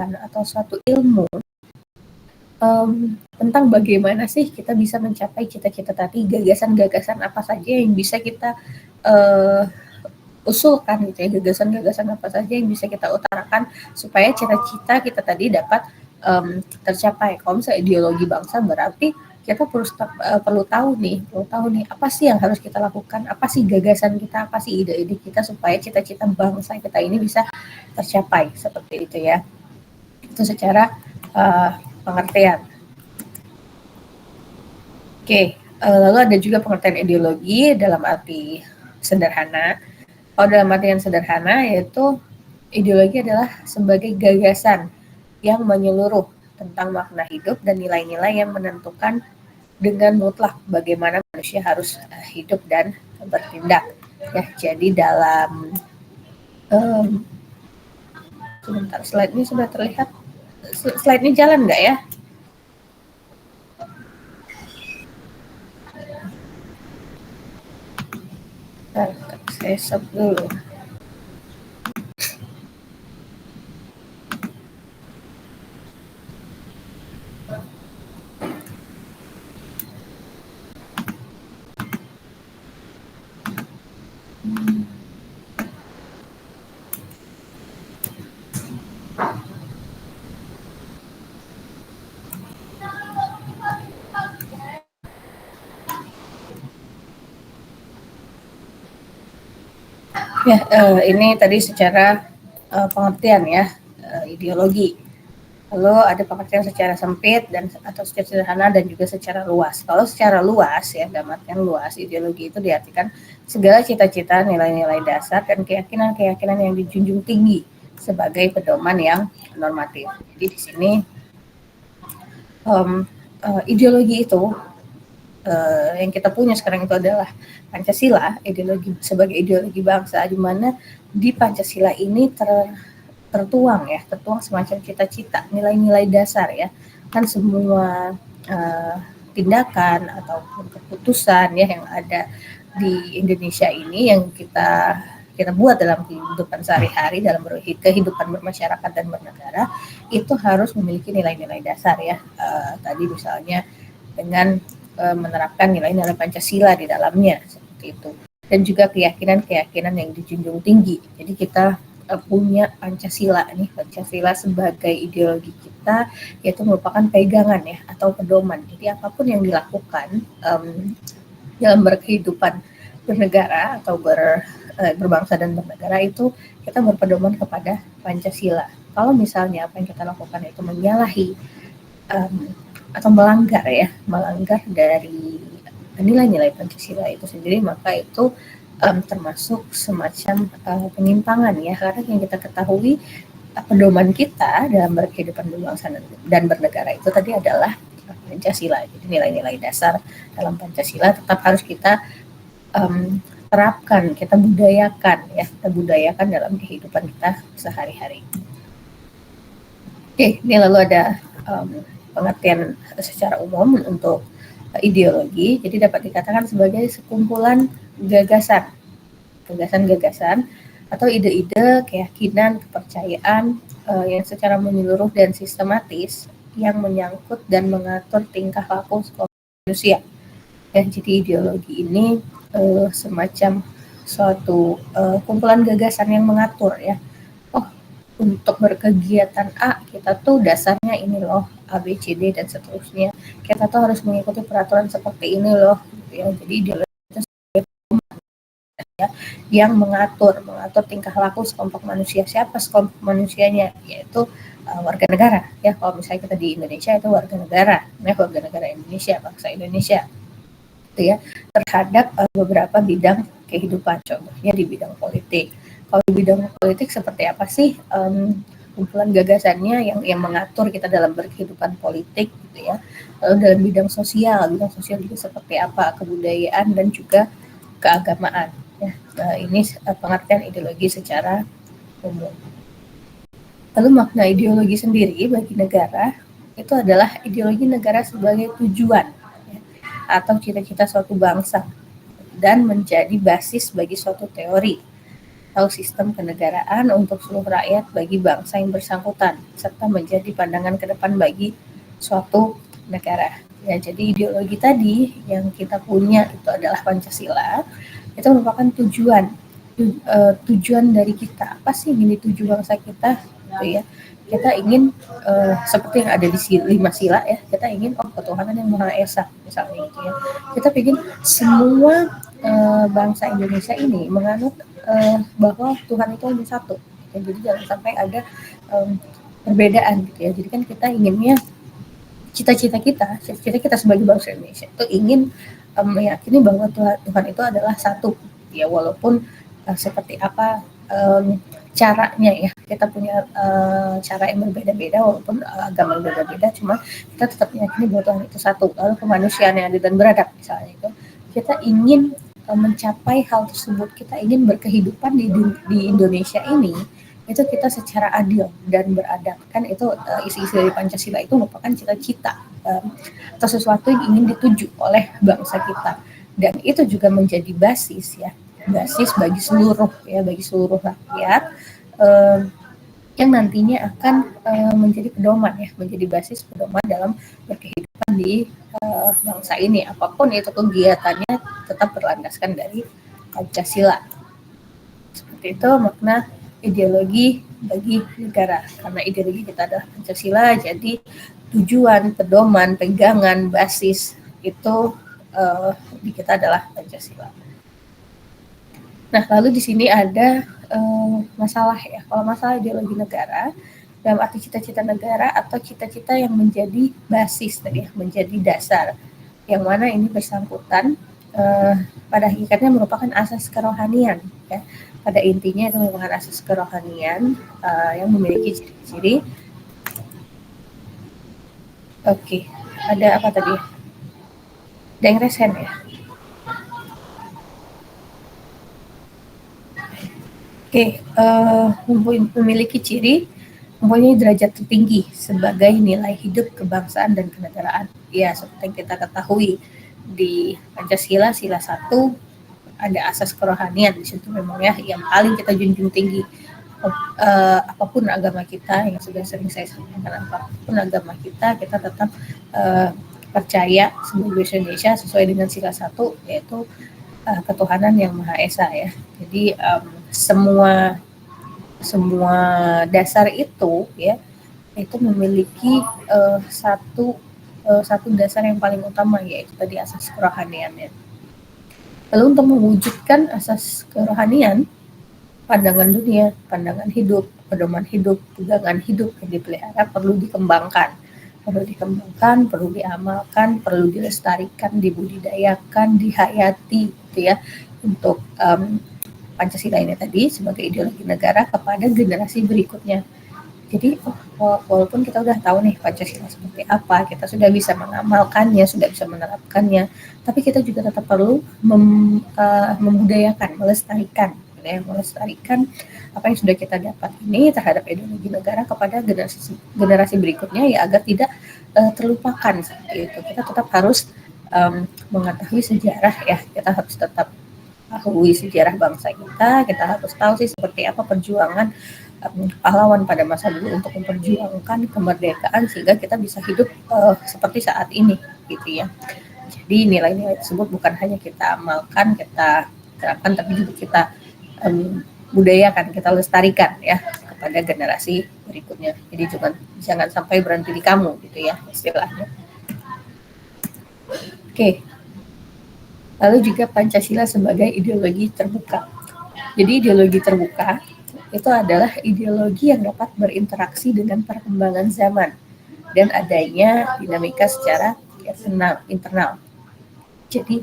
atau suatu ilmu tentang bagaimana sih kita bisa mencapai cita-cita tadi, gagasan-gagasan apa saja yang bisa kita usulkan gitu ya, gagasan-gagasan apa saja yang bisa kita utarakan supaya cita-cita kita tadi dapat tercapai. Kalau misalnya ideologi bangsa berarti kita perlu tahu nih apa sih yang harus kita lakukan, apa sih gagasan kita, apa sih ide-ide kita supaya cita-cita bangsa kita ini bisa tercapai, seperti itu ya. Itu secara pengertian. Oke, lalu ada juga pengertian ideologi dalam arti sederhana. Kalau dalam artian sederhana yaitu ideologi adalah sebagai gagasan yang menyeluruh tentang makna hidup dan nilai-nilai yang menentukan dengan mutlak bagaimana manusia harus hidup dan bertindak. Ya, jadi dalam sebentar, slide-nya sudah terlihat. Slide-nya jalan nggak ya? Bentar, saya stop dulu. Ya, ini tadi secara pengertian ya, ideologi. Lalu ada pengertian secara sempit dan atau secara sederhana dan juga secara luas. Kalau secara luas ya, dalam artian luas, ideologi itu diartikan segala cita-cita, nilai-nilai dasar dan keyakinan-keyakinan yang dijunjung tinggi sebagai pedoman yang normatif. Jadi di sini ideologi itu yang kita punya sekarang itu adalah Pancasila, ideologi sebagai ideologi bangsa, di mana di Pancasila ini tertuang semacam cita-cita, nilai-nilai dasar ya, kan semua tindakan ataupun keputusan ya yang ada di Indonesia ini yang kita buat dalam kehidupan sehari-hari, dalam kehidupan bermasyarakat dan bernegara, itu harus memiliki nilai-nilai dasar ya. Tadi misalnya dengan menerapkan nilai-nilai Pancasila di dalamnya, seperti itu. Dan juga keyakinan-keyakinan yang dijunjung tinggi. Jadi kita punya Pancasila nih, Pancasila sebagai ideologi kita, yaitu merupakan pegangan ya atau pedoman. Jadi apapun yang dilakukan dalam berkehidupan bernegara atau berbangsa dan bernegara itu kita berpedoman kepada Pancasila. Kalau misalnya apa yang kita lakukan itu menyalahi atau melanggar dari nilai-nilai Pancasila itu sendiri, maka itu termasuk semacam penyimpangan ya, karena yang kita ketahui pedoman kita dalam berkehidupan berbangsa dan bernegara itu tadi adalah Pancasila. Jadi nilai-nilai dasar dalam Pancasila tetap harus kita terapkan, kita budayakan dalam kehidupan kita sehari-hari. Oke, ini lalu ada pengertian secara umum untuk ideologi. Jadi dapat dikatakan sebagai sekumpulan gagasan atau ide-ide, keyakinan, kepercayaan yang secara menyeluruh dan sistematis yang menyangkut dan mengatur tingkah laku manusia. Dan jadi ideologi ini semacam suatu kumpulan gagasan yang mengatur ya. Untuk berkegiatan A, kita tuh dasarnya ini loh, A, B, C, D, dan seterusnya. Kita tuh harus mengikuti peraturan seperti ini loh. Gitu ya. Jadi ideologi itu ya, yang mengatur tingkah laku sekelompok manusia. Siapa sekelompok manusianya? Yaitu warga negara. Ya, kalau misalnya kita di Indonesia itu warga negara. Ya, warga negara Indonesia, bangsa Indonesia. Gitu ya, terhadap beberapa bidang kehidupan. Contohnya di bidang politik. Kalau di bidang politik seperti apa sih kumpulan gagasannya yang mengatur kita dalam berkehidupan politik gitu ya. Lalu dalam bidang sosial juga seperti apa, kebudayaan dan juga keagamaan ya. Ini pengertian ideologi secara umum. Lalu makna ideologi sendiri bagi negara itu adalah ideologi negara sebagai tujuan ya, atau cita-cita suatu bangsa dan menjadi basis bagi suatu teori atau sistem kenegaraan untuk seluruh rakyat bagi bangsa yang bersangkutan, serta menjadi pandangan ke depan bagi suatu negara. Ya, jadi ideologi tadi yang kita punya itu adalah Pancasila, itu merupakan tujuan dari kita. Apa sih yang dituju bangsa kita? Gitu ya. Kita ingin seperti yang ada di 5 sila ya, kita ingin ketuhanan yang Maha Esa misalnya gitu ya. Kita ingin semua bangsa Indonesia ini menganut bahwa Tuhan itu hanya satu. Ya, jadi jangan sampai ada perbedaan gitu ya. Jadi kan kita inginnya cita-cita kita sebagai bangsa Indonesia itu ingin meyakini bahwa Tuhan itu adalah satu ya, walaupun seperti apa caranya ya, kita punya cara yang berbeda-beda, walaupun agama yang berbeda-beda, cuma kita tetap meyakini bahwa Tuhan itu satu. Lalu kemanusiaan yang adil dan beradab misalnya itu, kita ingin mencapai hal tersebut, kita ingin berkehidupan di Indonesia ini itu kita secara adil dan beradab. Kan itu isi-isi dari Pancasila itu merupakan cita-cita atau sesuatu yang ingin dituju oleh bangsa kita, dan itu juga menjadi basis bagi seluruh rakyat yang nantinya akan menjadi pedoman menjadi basis pedoman dalam berkehidupan di bangsa ini, apapun itu kegiatannya tetap berlandaskan dari Pancasila. Seperti itu makna ideologi bagi negara, karena ideologi kita adalah Pancasila, jadi tujuan, pedoman, pegangan, basis itu di kita adalah Pancasila. Nah, lalu di sini ada masalah ya. Kalau masalah ideologi negara, dalam arti cita-cita negara atau cita-cita yang menjadi basis tadi, menjadi dasar, yang mana ini bersangkutan pada hakikatnya merupakan asas kerohanian ya. Pada intinya itu merupakan asas kerohanian yang memiliki ciri-ciri. Oke, ada apa tadi? Ada yang resen ya? Oke, memiliki ciri mempunyai derajat tertinggi sebagai nilai hidup kebangsaan dan kenegaraan. Ya, seperti yang kita ketahui di Pancasila sila 1 ada asas kerohanian, di situ memang ya yang paling kita junjung tinggi. Apapun agama kita, yang sudah sering saya sampaikan, apapun agama kita tetap percaya sebagai Indonesia sesuai dengan sila 1, yaitu ketuhanan yang Maha Esa ya. Jadi semua dasar itu ya, itu memiliki satu dasar yang paling utama, yaitu tadi asas kerohaniannya. Lalu untuk mewujudkan asas kerohanian, pandangan dunia, pandangan hidup, pedoman hidup, pegangan hidup yang dipelihara perlu dikembangkan, perlu diamalkan, perlu dilestarikan, dibudidayakan, dihayati gitu ya, untuk Pancasila ini tadi sebagai ideologi negara kepada generasi berikutnya. Jadi walaupun kita udah tahu nih Pancasila seperti apa, kita sudah bisa mengamalkannya, sudah bisa menerapkannya, tapi kita juga tetap perlu membudayakan, melestarikan apa yang sudah kita dapat ini terhadap ideologi negara kepada generasi berikutnya ya, agar tidak terlupakan seperti itu. Kita tetap harus mengetahui sejarah ya, kita harus tetap tahu sejarah bangsa kita harus tahu sih seperti apa perjuangan pahlawan pada masa dulu untuk memperjuangkan kemerdekaan sehingga kita bisa hidup seperti saat ini gitu ya. Jadi nilai-nilai tersebut bukan hanya kita amalkan, kita terapkan, tapi juga kita budayakan, kita lestarikan ya kepada generasi berikutnya. Jadi jangan sampai berhenti di kamu gitu ya istilahnya. Oke. Lalu juga Pancasila sebagai ideologi terbuka. Jadi ideologi terbuka itu adalah ideologi yang dapat berinteraksi dengan perkembangan zaman dan adanya dinamika secara internal. Jadi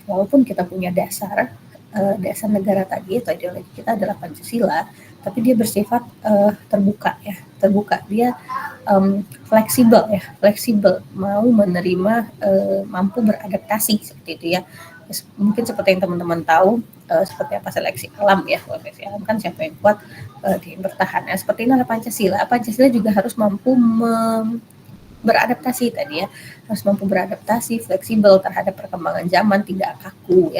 walaupun kita punya dasar negara tadi, atau ideologi kita adalah Pancasila, tapi dia bersifat terbuka. Dia fleksibel, mau menerima, mampu beradaptasi seperti itu ya. Mungkin seperti yang teman-teman tahu, seperti apa seleksi alam ya. Seleksi alam kan siapa yang kuat dia bertahan. Nah, seperti ini Pancasila juga harus mampu beradaptasi tadi ya, harus mampu beradaptasi, fleksibel terhadap perkembangan zaman, tidak kaku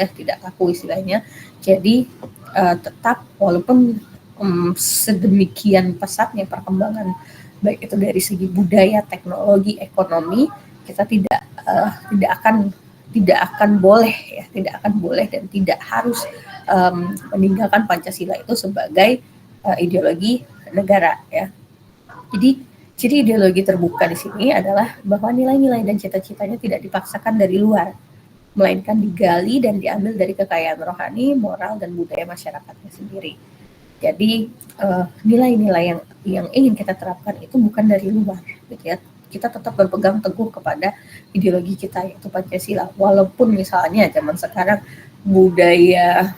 istilahnya. Jadi tetap walaupun sedemikian pesatnya perkembangan baik itu dari segi budaya, teknologi, ekonomi, kita tidak akan boleh dan tidak harus meninggalkan Pancasila itu sebagai ideologi negara ya. Jadi ciri ideologi terbuka di sini adalah bahwa nilai-nilai dan cita-citanya tidak dipaksakan dari luar, melainkan digali dan diambil dari kekayaan rohani, moral, dan budaya masyarakatnya sendiri. Jadi nilai-nilai yang ingin kita terapkan itu bukan dari luar, gitu ya. Kita tetap berpegang teguh kepada ideologi kita yaitu Pancasila. Walaupun misalnya zaman sekarang budaya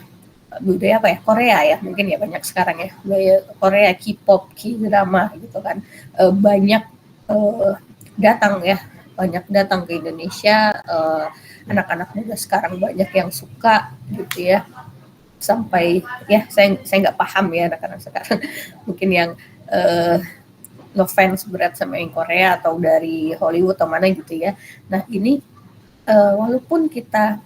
apa ya, Korea ya, mungkin ya banyak sekarang ya, budaya Korea, K-pop, K-drama gitu kan, banyak datang ke Indonesia, anak-anak muda sekarang banyak yang suka gitu ya, sampai ya saya nggak paham ya anak-anak sekarang mungkin yang ngefans berat sama yang Korea atau dari Hollywood atau mana gitu ya. Nah ini walaupun kita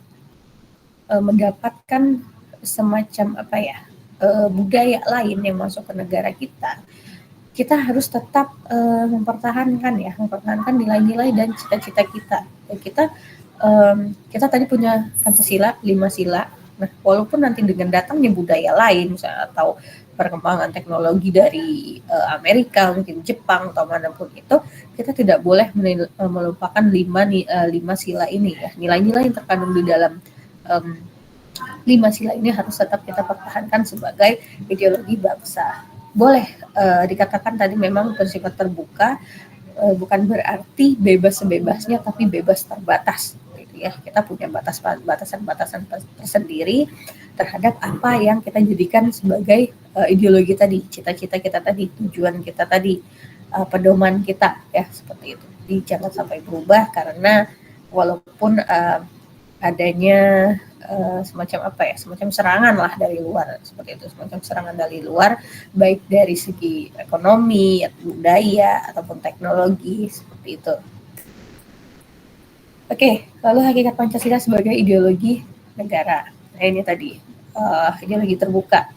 mendapatkan semacam apa ya budaya lain yang masuk ke negara kita harus tetap mempertahankan nilai-nilai dan cita-cita kita. Dan kita tadi punya Pancasila, 5 sila. Nah, walaupun nanti dengan datangnya budaya lain misalnya, atau perkembangan teknologi dari Amerika, mungkin Jepang atau manapun itu, kita tidak boleh melupakan 5 sila ini ya. Nilai-nilai yang terkandung di dalam 5 sila ini harus tetap kita pertahankan sebagai ideologi bangsa. Boleh dikatakan tadi memang bersifat terbuka, bukan berarti bebas sebebasnya, tapi bebas terbatas gitu ya. Kita punya batasan-batasan tersendiri terhadap apa yang kita jadikan sebagai ideologi tadi, cita-cita kita tadi, tujuan kita tadi, pedoman kita ya, seperti itu. Jadi jangan sampai berubah karena walaupun adanya semacam serangan lah dari luar, seperti itu, semacam serangan dari luar, baik dari segi ekonomi, budaya, ataupun teknologi, seperti itu. Oke, lalu hakikat Pancasila sebagai ideologi negara. Nah ini tadi, ideologi terbuka.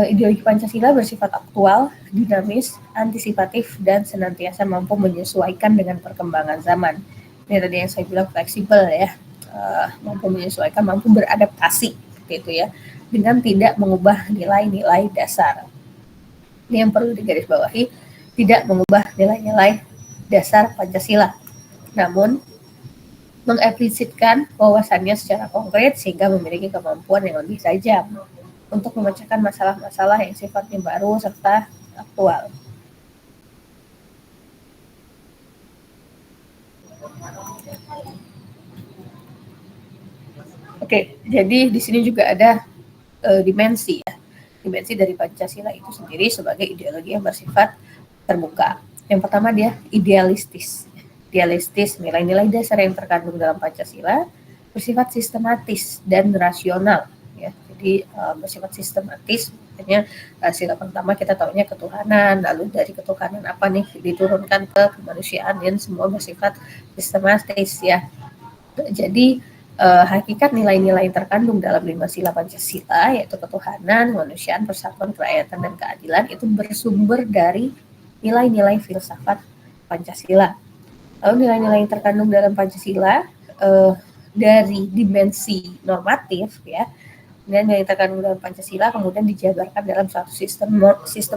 Ideologi Pancasila bersifat aktual, dinamis, antisipatif, dan senantiasa mampu menyesuaikan dengan perkembangan zaman. Ini tadi yang saya bilang fleksibel ya. Mampu menyesuaikan, mampu beradaptasi gitu ya, dengan tidak mengubah nilai-nilai dasar. Ini yang perlu digarisbawahi, tidak mengubah nilai-nilai dasar Pancasila, namun mengeksplisitkan wawasannya secara konkret sehingga memiliki kemampuan yang lebih tajam untuk memecahkan masalah-masalah yang sifatnya baru serta aktual. Oke, jadi di sini juga ada dimensi ya. Dimensi dari Pancasila itu sendiri sebagai ideologi yang bersifat terbuka. Yang pertama dia idealistis. Idealistis, nilai-nilai dasar yang terkandung dalam Pancasila bersifat sistematis dan rasional ya. Jadi bersifat sistematis, makanya sila pertama kita tahunya ketuhanan, lalu dari ketuhanan apa nih diturunkan ke kemanusiaan, dan semua bersifat sistematis ya. Jadi hakikat nilai-nilai yang terkandung dalam 5 sila Pancasila, yaitu ketuhanan, kemanusiaan, persatuan, kerakyatan, dan keadilan, itu bersumber dari nilai-nilai filsafat Pancasila. Lalu nilai-nilai yang terkandung dalam Pancasila dari dimensi normatif ya, nilai yang terkandung dalam Pancasila kemudian dijabarkan dalam suatu sistem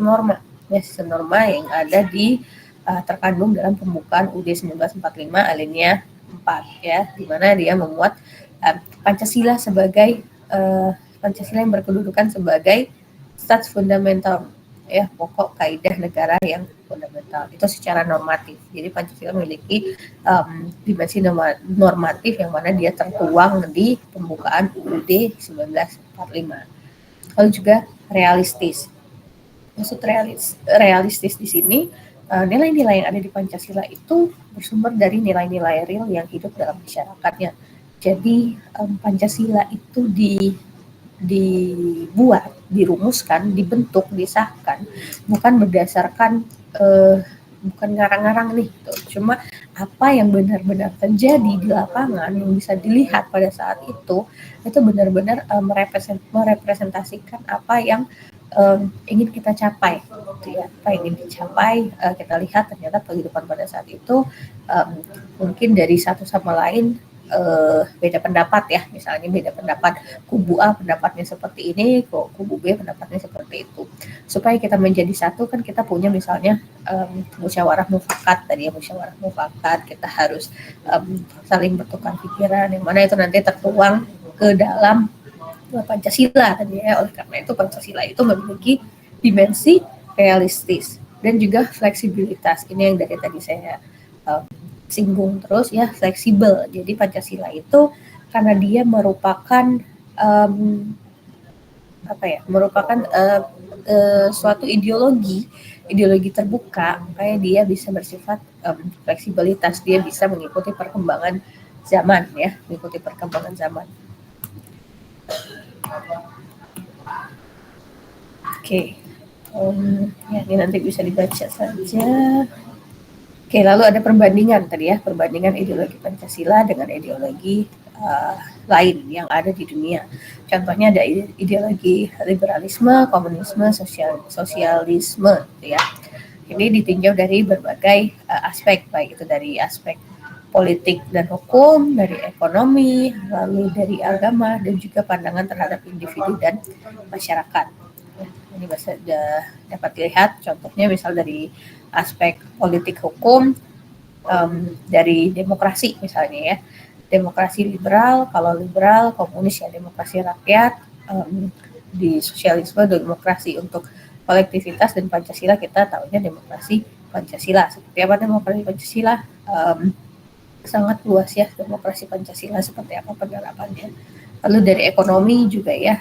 norma ya, sistem norma yang ada di terkandung dalam pembukaan UUD 1945 alinea 4 ya, di mana dia memuat Pancasila sebagai Pancasila yang berkedudukan sebagai stats fundamental ya, pokok kaidah negara yang fundamental itu secara normatif. Jadi Pancasila memiliki dimensi normatif yang mana dia tertuang di pembukaan UUD 1945. Lalu juga realistis. Maksud realistis di sini, nilai-nilai yang ada di Pancasila itu bersumber dari nilai-nilai real yang hidup dalam masyarakatnya. Jadi Pancasila itu dibuat, dirumuskan, dibentuk, disahkan bukan berdasarkan bukan ngarang-ngarang nih gitu. Cuma apa yang benar-benar terjadi di lapangan yang bisa dilihat pada saat itu benar-benar merepresentasikan apa yang ingin kita capai, gitu ya. Apa yang ingin dicapai, kita lihat ternyata kehidupan pada saat itu mungkin dari satu sama lain beda pendapat ya, misalnya beda pendapat, kubu A pendapatnya seperti ini, kok kubu B pendapatnya seperti itu. Supaya kita menjadi satu kan kita punya misalnya musyawarah mufakat tadi ya, musyawarah mufakat, kita harus saling bertukar pikiran yang mana itu nanti tertuang ke dalam Pancasila tadi ya. Oleh karena itu Pancasila itu memiliki dimensi realistis dan juga fleksibilitas. Ini yang dari tadi saya singgung terus ya, fleksibel. Jadi Pancasila itu karena dia merupakan merupakan suatu ideologi terbuka, makanya dia bisa bersifat fleksibilitas, dia bisa mengikuti perkembangan zaman ya, mengikuti perkembangan zaman. Oke. Ya ini nanti bisa dibaca saja. Oke, lalu ada perbandingan tadi ya, perbandingan ideologi Pancasila dengan ideologi lain yang ada di dunia. Contohnya ada ideologi liberalisme, komunisme, sosialisme, gitu ya. Ini ditinjau dari berbagai aspek, baik itu dari aspek politik dan hukum, dari ekonomi, lalu dari agama, dan juga pandangan terhadap individu dan masyarakat. Ini bisa dapat dilihat contohnya misal dari aspek politik hukum, dari demokrasi misalnya ya, demokrasi liberal, kalau liberal komunis ya demokrasi rakyat, di sosialisme demokrasi untuk kolektivitas, dan Pancasila kita tahunya demokrasi Pancasila. Seperti apa demokrasi Pancasila? Sangat luas ya demokrasi Pancasila, seperti apa penerapannya. Lalu dari ekonomi juga ya,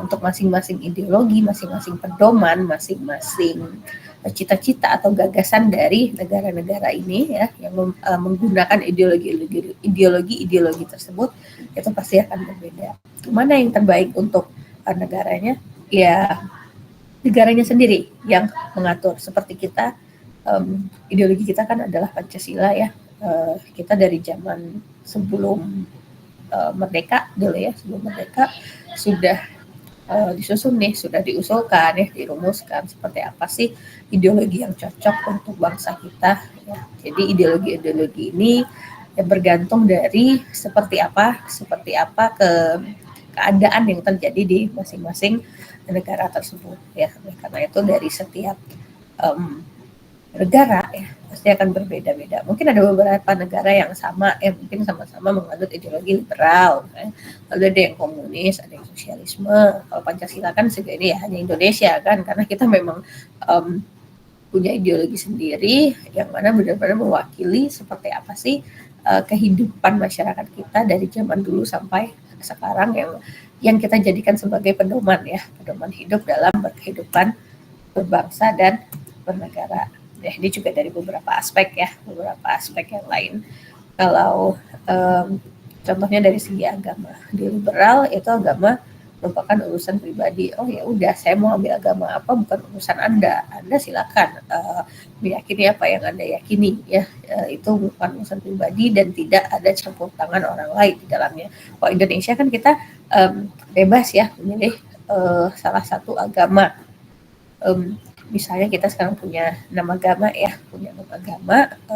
untuk masing-masing ideologi, masing-masing pedoman, masing-masing cita-cita atau gagasan dari negara-negara ini ya, yang menggunakan ideologi tersebut, itu pasti akan berbeda. Mana yang terbaik untuk negaranya? Ya negaranya sendiri yang mengatur. Seperti kita, ideologi kita kan adalah Pancasila ya. Kita dari zaman sebelum merdeka dulu ya, sebelum merdeka sudah disusun nih, sudah diusulkan ya, dirumuskan seperti apa sih ideologi yang cocok untuk bangsa kita ya. Jadi ideologi ini ya bergantung dari seperti apa keadaan yang terjadi di masing-masing negara tersebut ya. Karena itu dari setiap negara ya pasti akan berbeda-beda. Mungkin ada beberapa negara yang sama ya, mungkin sama-sama menganut ideologi liberal ya. Lalu ada yang komunis, ada yang sosialisme. Kalau Pancasila kan segini ya hanya Indonesia kan, karena kita memang punya ideologi sendiri yang mana benar-benar mewakili seperti apa sih kehidupan masyarakat kita dari zaman dulu sampai sekarang, yang kita jadikan sebagai pedoman ya, pedoman hidup dalam berkehidupan berbangsa dan bernegara. Ya, ini juga dari beberapa aspek ya, beberapa aspek yang lain. Kalau contohnya dari segi agama, di liberal itu agama merupakan urusan pribadi. Oh ya udah, saya mau ambil agama apa bukan urusan Anda. Anda silakan meyakini apa yang Anda yakini ya. Itu bukan urusan pribadi dan tidak ada campur tangan orang lain di dalamnya. Kalau Indonesia kan kita bebas ya memilih salah satu agama. Misalnya kita sekarang punya 6 agama ya,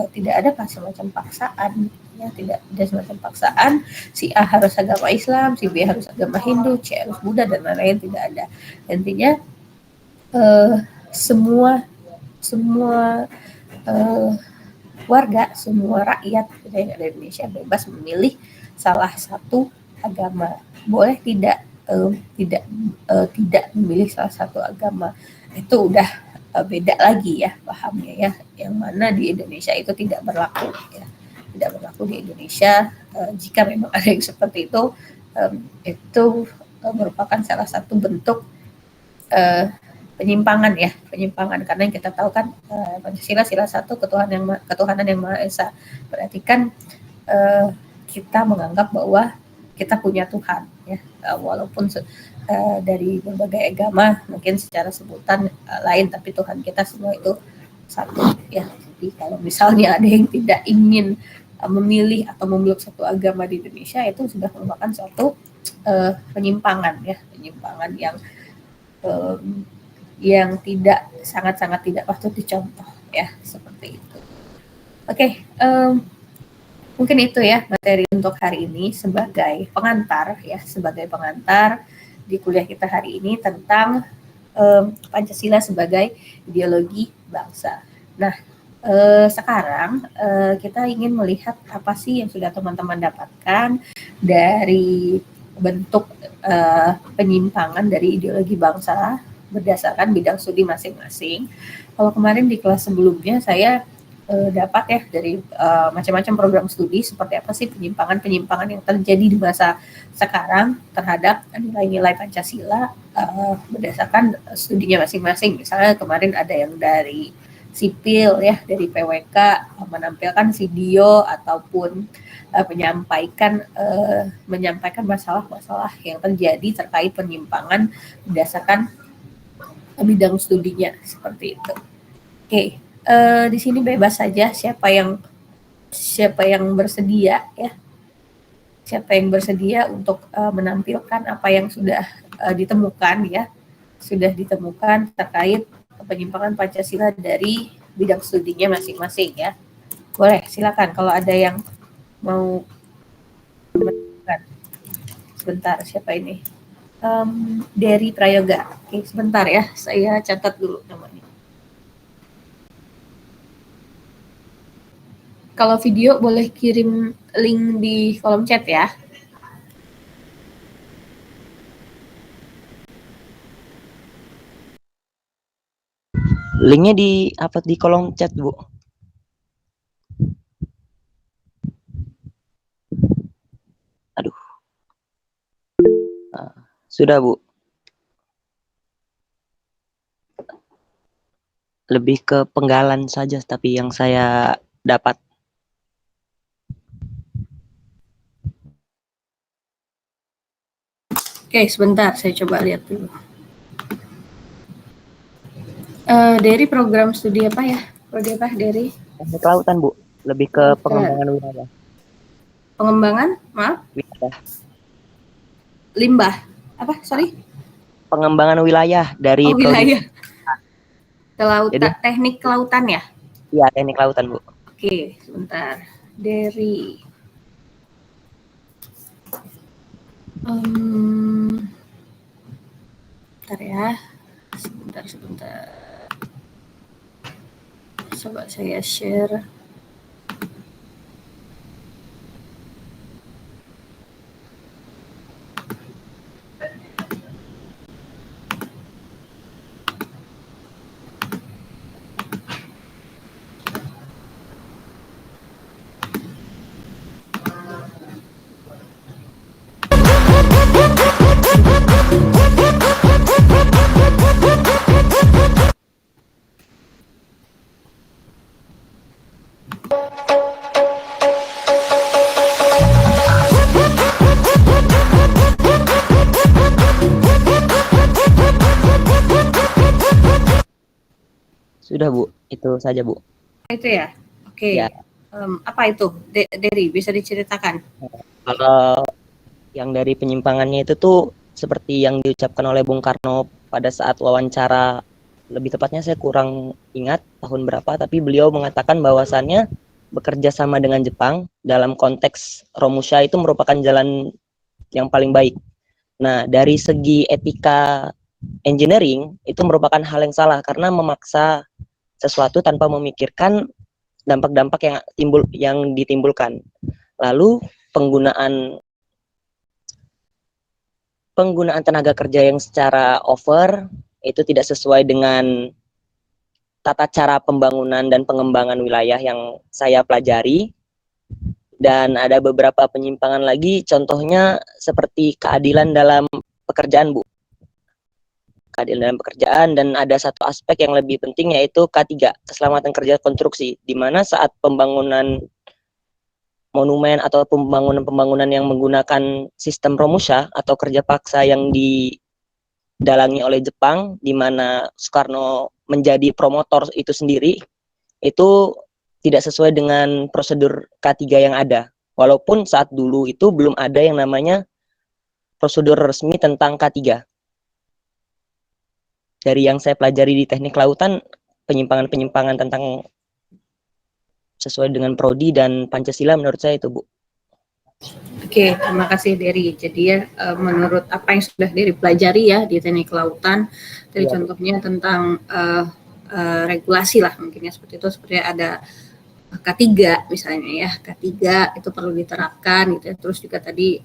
tidak ada semacam paksaan ya, tidak ada semacam paksaan si A harus agama Islam, si B harus agama Hindu, C harus Buddha dan lain-lain, tidak ada. Intinya semua warga, semua rakyat yang ada di Indonesia bebas memilih salah satu agama. Boleh tidak memilih salah satu agama, itu udah beda lagi ya pahamnya ya, yang mana di Indonesia itu tidak berlaku ya, tidak berlaku di Indonesia. Jika memang ada yang seperti itu merupakan salah satu bentuk penyimpangan karena yang kita tahu kan Pancasila sila satu, ketuhanan yang Maha Esa, berarti kan kita menganggap bahwa kita punya Tuhan ya, walaupun dari berbagai agama mungkin secara sebutan lain, tapi Tuhan kita semua itu satu ya. Jadi kalau misalnya ada yang tidak ingin memilih atau memeluk satu agama di Indonesia, itu sudah merupakan suatu penyimpangan ya, penyimpangan yang tidak sangat-sangat tidak patut dicontoh ya, seperti itu. Oke, mungkin itu ya materi untuk hari ini sebagai pengantar ya, sebagai pengantar di kuliah kita hari ini tentang Pancasila sebagai ideologi bangsa. Nah, sekarang kita ingin melihat apa sih yang sudah teman-teman dapatkan dari bentuk penyimpangan dari ideologi bangsa berdasarkan bidang studi masing-masing. Kalau kemarin di kelas sebelumnya saya dapat ya dari macam-macam program studi seperti apa sih penyimpangan-penyimpangan yang terjadi di masa sekarang terhadap nilai-nilai Pancasila berdasarkan studinya masing-masing. Misalnya kemarin ada yang dari sipil ya, dari PWK menampilkan video ataupun menyampaikan masalah-masalah yang terjadi terkait penyimpangan berdasarkan bidang studinya seperti itu. Oke. Di sini bebas saja siapa yang bersedia ya, siapa yang bersedia untuk menampilkan apa yang sudah ditemukan ya, sudah ditemukan terkait penyimpangan Pancasila dari bidang studinya masing-masing ya. Boleh, silakan kalau ada yang mau menunjukkan. Sebentar, siapa ini? Dery Prayoga. Oke, sebentar ya, saya catat dulu namanya. Kalau video boleh kirim link di kolom chat ya. Linknya di upload di kolom chat, Bu. Aduh. Sudah, Bu. Lebih ke penggalan saja tapi yang saya dapat. Oke, sebentar saya coba lihat dulu. Dari program studi apa ya? Prodi apa, dari? Teknik kelautan, Bu. Lebih ke pengembangan wilayah. Pengembangan? Maaf? Wilayah. Limbah. Apa? Sorry? Pengembangan wilayah dari wilayah. Kelautan, Jadi, teknik kelautan ya? Iya, teknik kelautan, Bu. Oke, sebentar. Dari bentar ya. Sebentar. Coba saya share. Sudah, Bu. Itu saja, Bu. Itu ya? Oke. Ya. Apa itu? Dery, bisa diceritakan? Kalau yang dari penyimpangannya itu tuh seperti yang diucapkan oleh Bung Karno pada saat wawancara, lebih tepatnya saya kurang ingat tahun berapa, tapi beliau mengatakan bahwasannya bekerja sama dengan Jepang dalam konteks Romusha itu merupakan jalan yang paling baik. Nah, dari segi etika engineering itu merupakan hal yang salah karena memaksa sesuatu tanpa memikirkan dampak-dampak yang ditimbulkan. Lalu penggunaan tenaga kerja yang secara over itu tidak sesuai dengan tata cara pembangunan dan pengembangan wilayah yang saya pelajari. Dan ada beberapa penyimpangan lagi, contohnya seperti keadilan dalam pekerjaan, Bu. Keadilan dalam pekerjaan, dan ada satu aspek yang lebih penting yaitu K3, keselamatan kerja konstruksi, di mana saat pembangunan monumen atau pembangunan yang menggunakan sistem Romusha atau kerja paksa yang didalangi oleh Jepang, di mana Soekarno menjadi promotor itu sendiri, itu tidak sesuai dengan prosedur K3 yang ada. Walaupun saat dulu itu belum ada yang namanya prosedur resmi tentang K3. Dari yang saya pelajari di teknik lautan, penyimpangan-penyimpangan tentang sesuai dengan prodi dan Pancasila menurut saya itu, Bu. Oke, terima kasih Dery. Jadi ya, menurut apa yang sudah Dery pelajari ya di teknik kelautan, dari contohnya tentang regulasi lah mungkin ya seperti itu, seperti ada K3 misalnya ya, K3 itu perlu diterapkan gitu ya. Terus juga tadi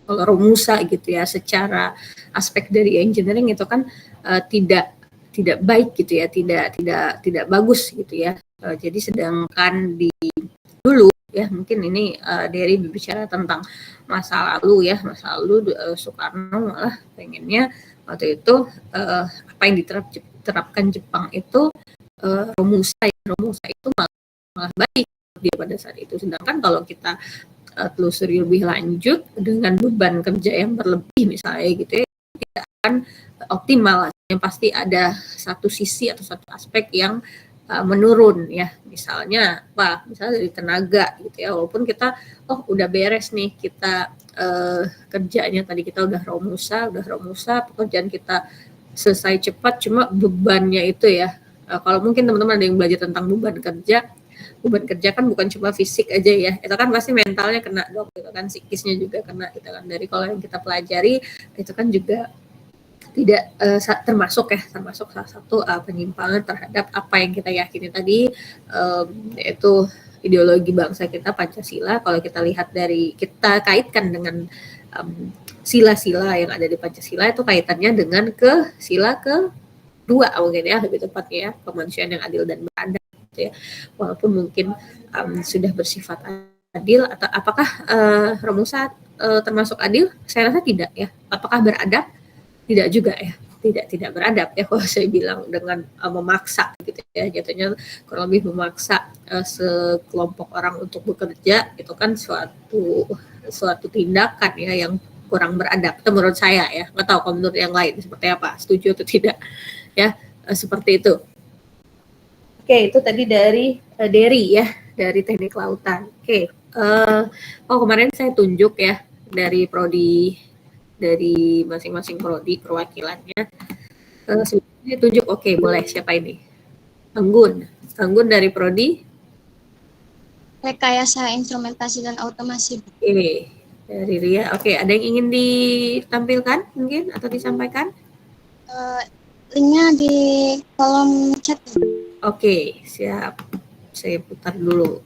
kalau rumusa gitu ya, secara aspek dari engineering itu kan tidak baik gitu ya, tidak bagus gitu ya. Jadi sedangkan di dulu ya mungkin ini dari berbicara tentang masa lalu ya, masa lalu Soekarno malah pengennya waktu itu apa yang diterapkan Jepang itu rumusa itu malah baik dia pada saat itu. Sedangkan kalau kita telusuri lebih lanjut dengan beban kerja yang berlebih misalnya gitu ya, tidak akan optimal. Yang pasti ada satu sisi atau satu aspek yang menurun ya, misalnya misalnya dari tenaga gitu ya, walaupun kita udah beres nih kita kerjanya tadi kita udah romusa pekerjaan kita selesai cepat, cuma bebannya itu ya, kalau mungkin teman-teman ada yang belajar tentang beban kerja kan bukan cuma fisik aja ya, itu kan pasti mentalnya kena dong gitu kan, psikisnya juga kena gitu kan. Dari kalau yang kita pelajari itu kan juga tidak termasuk salah satu penyimpangan terhadap apa yang kita yakini tadi, yaitu ideologi bangsa kita Pancasila. Kalau kita lihat dari, kita kaitkan dengan sila-sila yang ada di Pancasila, itu kaitannya dengan ke sila kedua mungkin ya, lebih tepatnya ya, kemanusiaan yang adil dan beradab gitu ya. Walaupun mungkin sudah bersifat adil, atau apakah Romusa termasuk adil? Saya rasa tidak ya. Apakah beradab? Tidak juga ya, tidak beradab ya kalau saya bilang, dengan memaksa gitu ya, jatuhnya kurang lebih memaksa sekelompok orang untuk bekerja, itu kan suatu tindakan ya yang kurang beradab, itu menurut saya ya. Nggak tahu kalau menurut yang lain seperti apa, setuju atau tidak ya, seperti itu. Oke, itu tadi dari Dery ya, dari teknik lautan. Oke, kemarin saya tunjuk ya dari prodi, dari masing-masing prodi perwakilannya. Sebenarnya tunjuk, oke, boleh. Siapa ini? Anggun dari prodi Rekayasa Instrumentasi dan Otomasi. Oke, dari Ria. Oke, ada yang ingin ditampilkan mungkin atau disampaikan? Linknya di kolom chat. Oke, siap. Saya putar dulu.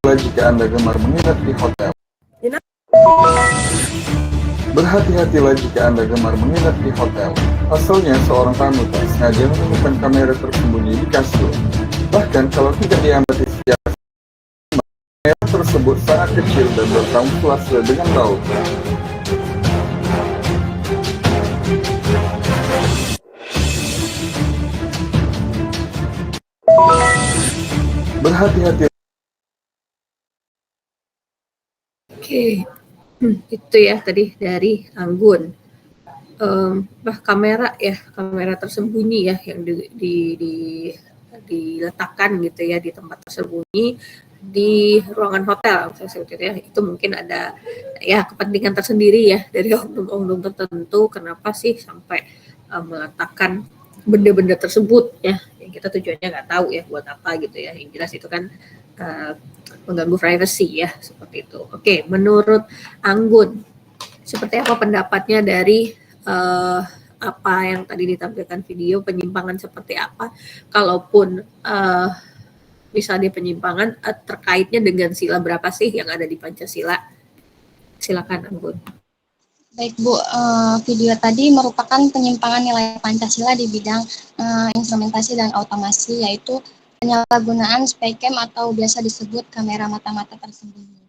Jika Anda gemar menginap di hotel. Berhati-hatilah jika Anda gemar menginap di hotel. Pasalnya seorang tamu tak sengaja menemukan kamera tersembunyi di kasur. Bahkan kalau tidak diamati secara kamera tersebut sangat kecil dan berkamuflase dengan raut. Berhati-hati. Oke, itu ya tadi dari Anggun. Kamera tersembunyi ya yang diletakkan gitu ya di tempat tersembunyi di ruangan hotel, ya, itu mungkin ada ya kepentingan tersendiri ya dari oknum-oknum tertentu, kenapa sih sampai meletakkan benda-benda tersebut ya, yang kita tujuannya nggak tahu ya buat apa gitu ya, yang jelas itu kan mengganggu privacy ya, seperti itu. Oke, menurut Anggun seperti apa pendapatnya dari apa yang tadi ditampilkan video, penyimpangan seperti apa, kalaupun misalnya penyimpangan terkaitnya dengan sila berapa sih yang ada di Pancasila? Silakan Anggun. Baik Bu, video tadi merupakan penyimpangan nilai Pancasila di bidang instrumentasi dan otomasi, yaitu penyalahgunaan spycam atau biasa disebut kamera mata-mata tersembunyi.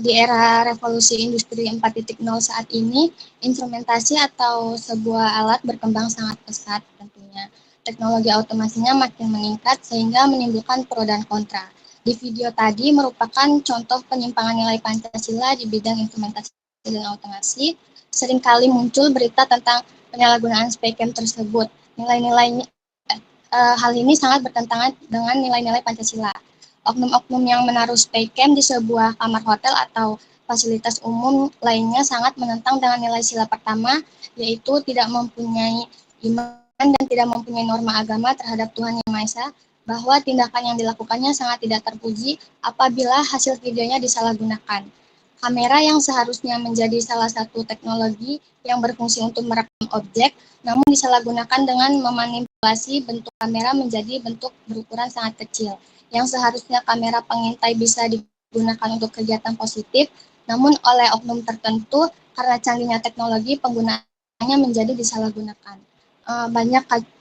Di era revolusi industri 4.0 saat ini, instrumentasi atau sebuah alat berkembang sangat pesat tentunya. teknologi otomasinya makin meningkat sehingga menimbulkan pro dan kontra. Di video tadi merupakan contoh penyimpangan nilai Pancasila di bidang implementasi dan otomasi. Seringkali muncul berita tentang penyalahgunaan SPKM tersebut. Hal ini sangat bertentangan dengan nilai-nilai Pancasila. Oknum-oknum yang menaruh SPKM di sebuah kamar hotel atau fasilitas umum lainnya sangat menentang dengan nilai sila pertama, yaitu tidak mempunyai iman dan tidak mempunyai norma agama terhadap Tuhan Yang Maha Esa, bahwa tindakan yang dilakukannya sangat tidak terpuji apabila hasil videonya disalahgunakan. Kamera yang seharusnya menjadi salah satu teknologi yang berfungsi untuk merekam objek, namun disalahgunakan dengan memanipulasi bentuk kamera menjadi bentuk berukuran sangat kecil. Yang seharusnya kamera pengintai bisa digunakan untuk kegiatan positif, namun oleh oknum tertentu karena canggihnya teknologi penggunaannya menjadi disalahgunakan.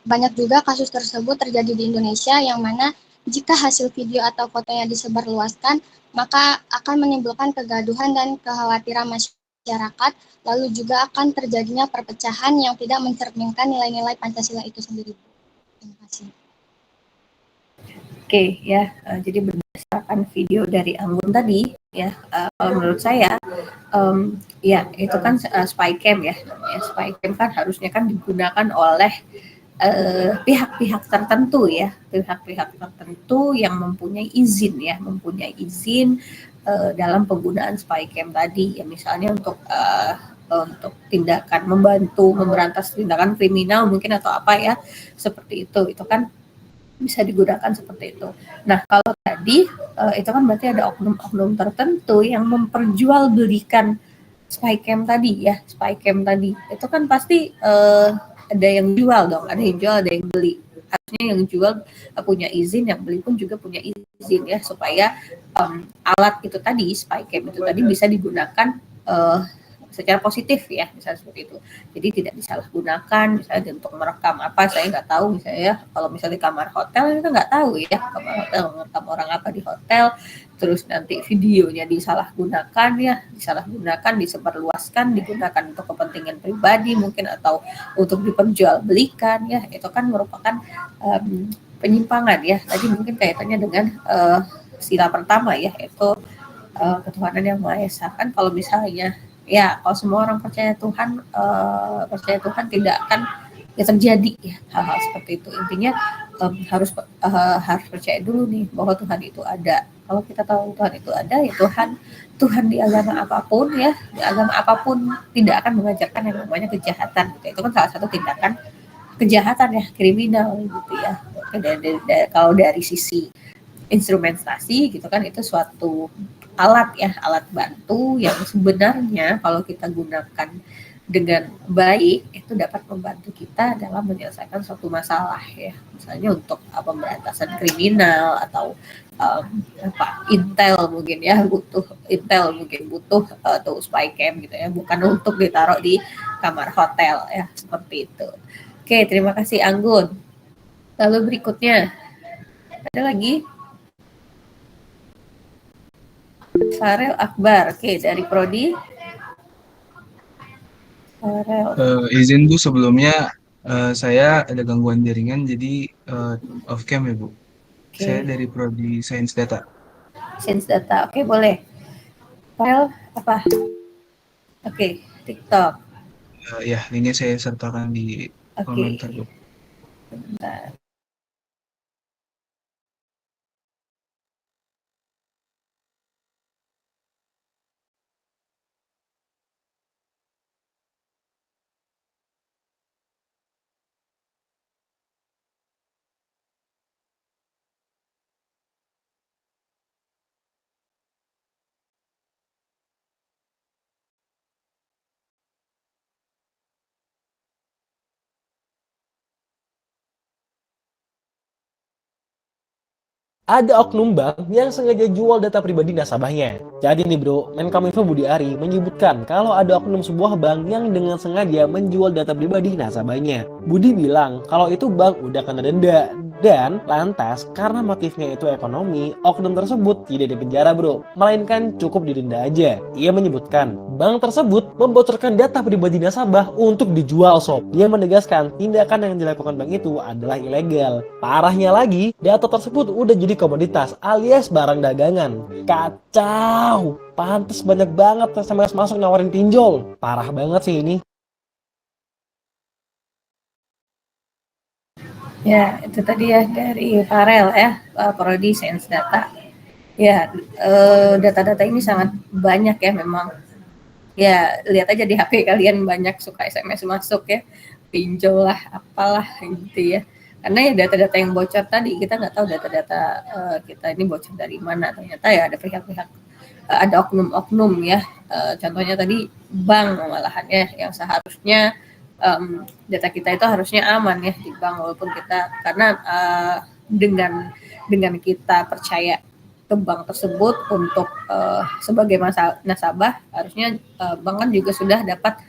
Banyak juga kasus tersebut terjadi di Indonesia yang mana jika hasil video atau fotonya disebarluaskan, maka akan menimbulkan kegaduhan dan kekhawatiran masyarakat, lalu juga akan terjadinya perpecahan yang tidak mencerminkan nilai-nilai Pancasila itu sendiri. Terima kasih. Oke ya, jadi berdasarkan video dari Anggun tadi ya, kalau menurut saya ya itu kan spycam ya, spycam kan harusnya kan digunakan oleh pihak-pihak tertentu ya, pihak-pihak tertentu yang mempunyai izin dalam penggunaan spycam tadi ya, misalnya untuk tindakan membantu memberantas tindakan kriminal mungkin atau apa ya, seperti itu kan bisa digunakan seperti itu. Nah, kalau tadi itu kan berarti ada oknum-oknum tertentu yang memperjualbelikan spycam tadi ya, spycam tadi. Itu kan pasti ada yang jual dong, ada yang jual, ada yang beli. Harusnya yang jual punya izin, yang beli pun juga punya izin ya, supaya alat itu tadi, spycam itu tadi bisa digunakan secara positif ya, misalnya seperti itu. Jadi tidak disalahgunakan, misalnya untuk merekam apa, saya nggak tahu misalnya ya, kalau misalnya di kamar hotel kita nggak tahu ya, kamar hotel merekam orang apa di hotel, terus nanti videonya disalahgunakan ya, disebarluaskan, digunakan untuk kepentingan pribadi mungkin atau untuk diperjualbelikan ya, itu kan merupakan penyimpangan ya. Tadi mungkin kaitannya dengan sila pertama ya, yaitu ketuhanan yang Maha Esa. Kan kalau misalnya ya kalau semua orang percaya Tuhan tidak akan ya terjadi ya hal-hal seperti itu. Intinya harus percaya dulu nih bahwa Tuhan itu ada. Kalau kita tahu Tuhan itu ada, ya Tuhan di agama apapun ya, di agama apapun tidak akan mengajarkan yang namanya kejahatan gitu. Itu kan salah satu tindakan kejahatan ya, kriminal gitu ya. Kalau dari sisi instrumentasi gitu kan, itu suatu alat ya, alat bantu yang sebenarnya kalau kita gunakan dengan baik itu dapat membantu kita dalam menyelesaikan suatu masalah ya, misalnya untuk pemberantasan kriminal atau intel mungkin butuh tuh spycam gitu ya, bukan untuk ditaruh di kamar hotel ya, seperti itu. Oke, terima kasih Anggun. Lalu berikutnya ada lagi Farel Akbar, oke, dari Prodi. Farel. Izin Bu, sebelumnya saya ada gangguan jaringan, jadi off cam ya Bu. Oke. Saya dari Prodi Sains Data. Sains Data, oke, boleh. Farel apa? Oke, TikTok. Ya, linknya saya sertakan di komentar Bu. Bentar. Ada oknum bank yang sengaja jual data pribadi nasabahnya. Jadi nih bro, Menkominfo Budi Ari menyebutkan kalau ada oknum sebuah bank yang dengan sengaja menjual data pribadi nasabahnya. Budi bilang kalau itu bank udah kena denda. Dan lantas karena motifnya itu ekonomi, oknum tersebut tidak dipenjara bro, melainkan cukup didenda aja. Ia menyebutkan bank tersebut membocorkan data pribadi nasabah untuk dijual sob. Dia menegaskan tindakan yang dilakukan bank itu adalah ilegal. Parahnya lagi, data tersebut udah jadi komoditas alias barang dagangan. Kacau, pantes banyak banget SMS masuk nawarin pinjol. Parah banget sih ini. Ya, itu tadi ya dari Farel ya, Prodi Sains Data. Ya, data-data ini sangat banyak ya memang. Ya, lihat aja di HP kalian banyak suka SMS masuk ya, pinjol lah, apalah gitu ya. Karena ya data-data yang bocor tadi, kita nggak tahu data-data kita ini bocor dari mana. Ternyata ya ada pihak-pihak, ada oknum-oknum ya. Contohnya tadi bank malahan ya, yang seharusnya data kita itu harusnya aman ya di bank, walaupun kita karena dengan kita percaya ke bank tersebut untuk sebagai nasabah, harusnya bank kan juga sudah dapat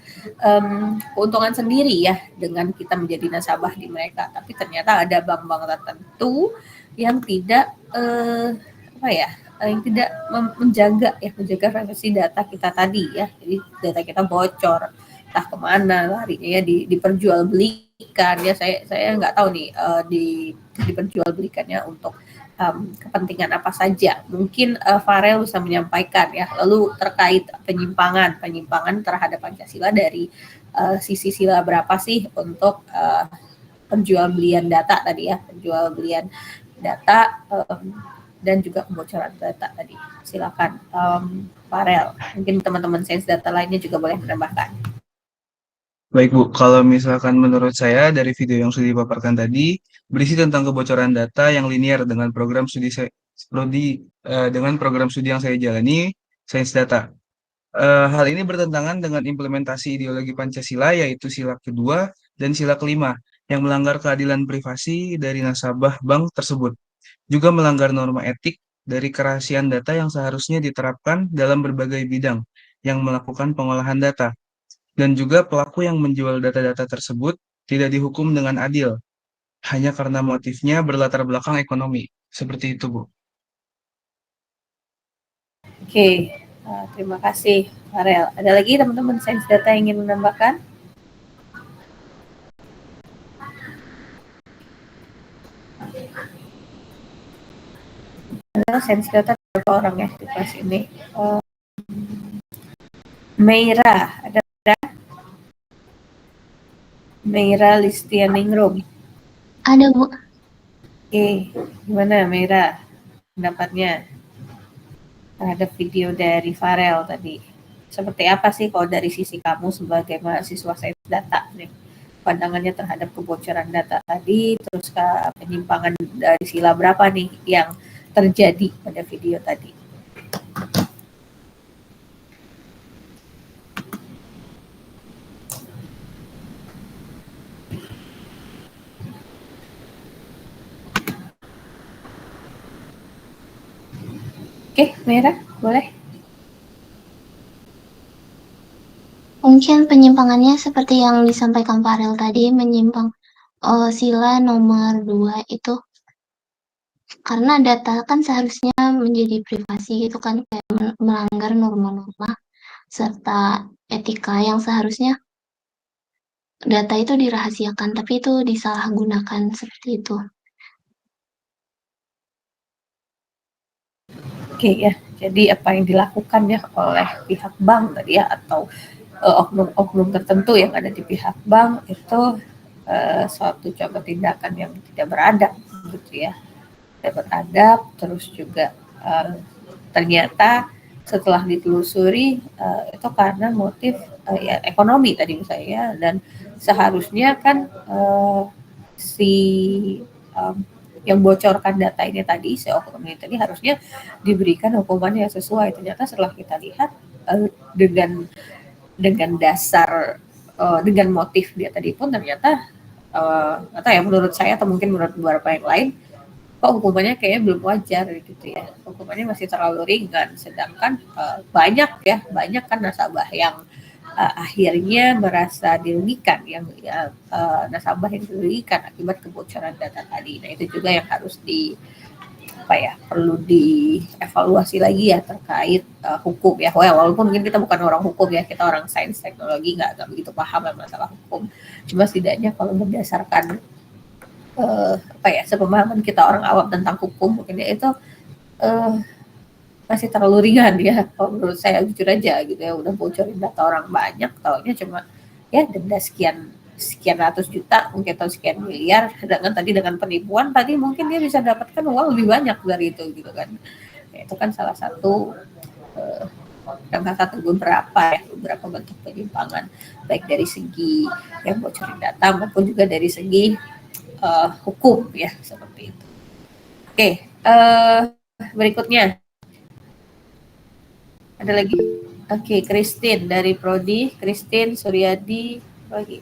keuntungan sendiri ya dengan kita menjadi nasabah di mereka. Tapi ternyata ada bank-bank tertentu yang tidak yang tidak menjaga privasi data kita tadi ya. Jadi data kita bocor, entah kemana larinya ya, diperjualbelikan ya. Saya nggak tahu nih diperjualbelikannya untuk kepentingan apa saja. Mungkin Farel bisa menyampaikan ya. Lalu terkait penyimpangan terhadap Pancasila dari sisi sila berapa sih untuk penjualbelian data tadi ya, penjualbelian data dan juga kebocoran data tadi. Silakan Farel. Mungkin teman-teman sains data lainnya juga boleh menambahkan. Baik Bu, kalau misalkan menurut saya dari video yang sudah dipaparkan tadi berisi tentang kebocoran data yang linear dengan program studi yang saya jalani, sains data. Hal ini bertentangan dengan implementasi ideologi Pancasila yaitu sila kedua dan sila kelima yang melanggar keadilan privasi dari nasabah bank tersebut. Juga melanggar norma etik dari kerahasiaan data yang seharusnya diterapkan dalam berbagai bidang yang melakukan pengolahan data. Dan juga pelaku yang menjual data-data tersebut tidak dihukum dengan adil, hanya karena motifnya berlatar belakang ekonomi. Seperti itu, Bu. Oke, terima kasih Farel. Ada lagi teman-teman sains data yang ingin menambahkan? Ada sains data berapa orang ya di kelas ini? Meira, ada Meira Listianingrum. Ada Bu. Oke, gimana Meira pendapatnya terhadap video dari Farel tadi? Seperti apa sih kalau dari sisi kamu sebagai mahasiswa sains data nih? Pandangannya terhadap kebocoran data tadi, terus ke penyimpangan dari sila berapa nih yang terjadi pada video tadi? Oke, Mira, boleh? Mungkin penyimpangannya seperti yang disampaikan Farel tadi, menyimpang sila nomor 2 itu karena data kan seharusnya menjadi privasi gitu kan, kayak melanggar norma-norma serta etika yang seharusnya data itu dirahasiakan, tapi itu disalahgunakan seperti itu. Oke ya, jadi apa yang dilakukan ya oleh pihak bank tadi ya, atau oknum-oknum tertentu yang ada di pihak bank itu suatu contoh tindakan yang tidak beradab gitu ya, tidak beradab. Terus juga ternyata setelah ditelusuri itu karena motif ya ekonomi tadi misalnya, dan seharusnya kan yang bocorkan data ini tadi, si oknum ini tadi harusnya diberikan hukuman yang sesuai. Ternyata setelah kita lihat dengan dasar dengan motif dia tadi pun ternyata atau ya menurut saya atau mungkin menurut beberapa yang lain kok hukumannya kayaknya belum wajar gitu ya, hukumannya masih terlalu ringan, sedangkan banyak kan nasabah yang akhirnya merasa dirugikan, nasabah yang dirugikan akibat kebocoran data tadi. Nah itu juga yang harus perlu dievaluasi lagi ya terkait hukum ya. Walaupun mungkin kita bukan orang hukum ya, kita orang sains teknologi, nggak begitu paham masalah hukum. Cuma setidaknya kalau berdasarkan sepemahaman kita orang awam tentang hukum, mungkin ya itu masih terlalu ringan ya. Kalau menurut saya jujur aja gitu ya, udah bocorin data orang banyak, taunya cuma ya denda sekian ratus juta mungkin atau sekian miliar, sedangkan tadi dengan penipuan tadi mungkin dia bisa dapatkan uang lebih banyak dari itu gitu kan. Ya, itu kan salah satu beberapa bentuk penyimpangan, baik dari segi yang bocorin data maupun juga dari segi hukum ya, seperti itu. Oke, berikutnya ada lagi. Oke, Christine dari Prodi, Christine Suryadi lagi.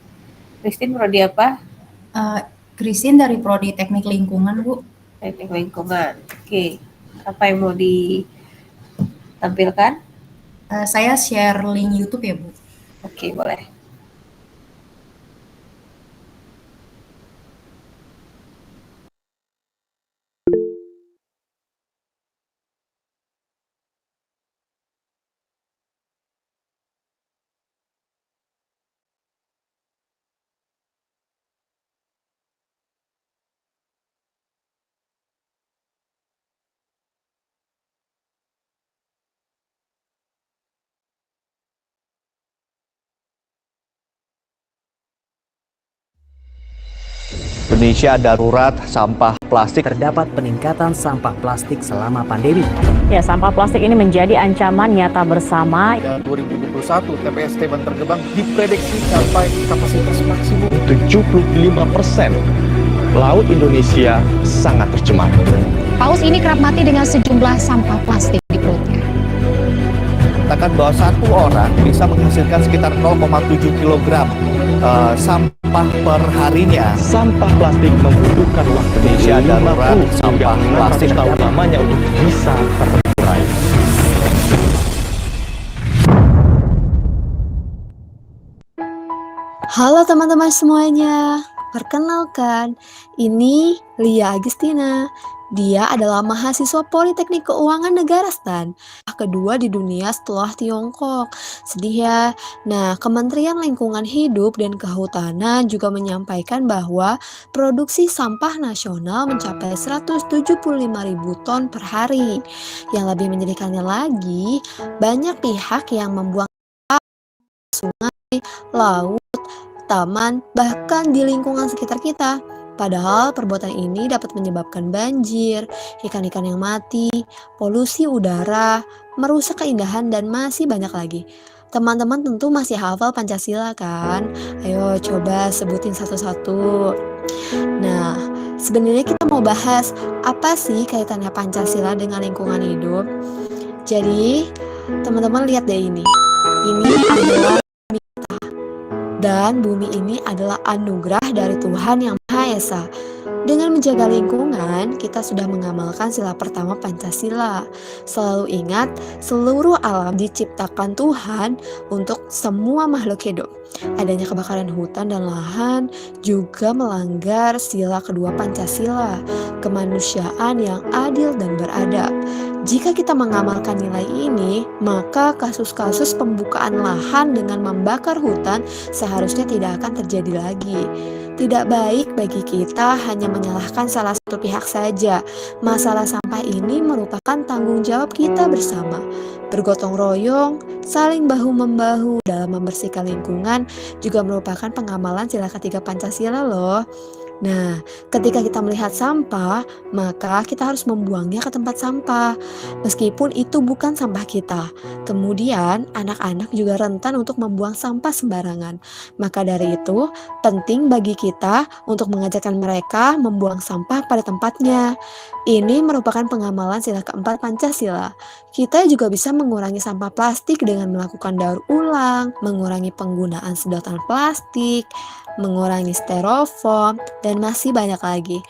Christine Prodi apa? Christine dari Prodi Teknik Lingkungan, Bu. Teknik Lingkungan. Oke. Apa yang mau ditampilkan? Saya share link YouTube ya, Bu. Oke, boleh. Indonesia darurat sampah plastik. Terdapat peningkatan sampah plastik selama pandemi. Ya, sampah plastik ini menjadi ancaman nyata bersama. 2021 TPST Bantar Gebang diprediksi sampai kapasitas maksimum 75%. Laut Indonesia sangat tercemar. Paus ini kerap mati dengan sejumlah sampah plastik di perutnya. Katakan bahwa satu orang bisa menghasilkan sekitar 0,7 kg sampah per harinya. Sampah plastik membutuhkan waktu Indonesia darurat sampah plastik tahun lamanya untuk bisa terurai. Halo teman-teman semuanya, perkenalkan, ini Lia Agustina. Dia adalah mahasiswa Politeknik Keuangan Negara STAN, kedua di dunia setelah Tiongkok. Sedih ya. Nah, Kementerian Lingkungan Hidup dan Kehutanan juga menyampaikan bahwa produksi sampah nasional mencapai 175.000 ton per hari. Yang lebih menyedihkannya lagi, banyak pihak yang membuang sungai, laut, taman, bahkan di lingkungan sekitar kita. Padahal perbuatan ini dapat menyebabkan banjir, ikan-ikan yang mati, polusi udara, merusak keindahan, dan masih banyak lagi. Teman-teman tentu masih hafal Pancasila kan? Ayo coba sebutin satu-satu. Nah, sebenarnya kita mau bahas apa sih kaitannya Pancasila dengan lingkungan hidup. Jadi, teman-teman lihat deh ini. Ini adalah dan bumi ini adalah anugerah dari Tuhan Yang Maha Esa. Dengan menjaga lingkungan, kita sudah mengamalkan sila pertama Pancasila. Selalu ingat, seluruh alam diciptakan Tuhan untuk semua makhluk hidup. Adanya kebakaran hutan dan lahan juga melanggar sila kedua Pancasila, kemanusiaan yang adil dan beradab. Jika kita mengamalkan nilai ini, maka kasus-kasus pembukaan lahan dengan membakar hutan seharusnya tidak akan terjadi lagi. Tidak baik bagi kita hanya menyalahkan salah satu pihak saja. Masalah sampah ini merupakan tanggung jawab kita bersama. Bergotong royong, saling bahu-membahu dalam membersihkan lingkungan juga merupakan pengamalan sila ketiga Pancasila loh. Nah, ketika kita melihat sampah, maka kita harus membuangnya ke tempat sampah, meskipun itu bukan sampah kita. Kemudian, anak-anak juga rentan untuk membuang sampah sembarangan. Maka dari itu, penting bagi kita untuk mengajarkan mereka membuang sampah pada tempatnya. Ini merupakan pengamalan sila keempat Pancasila. Kita juga bisa mengurangi sampah plastik dengan melakukan daur ulang, mengurangi penggunaan sedotan plastik, mengurangi styrofoam, dan masih banyak lagi.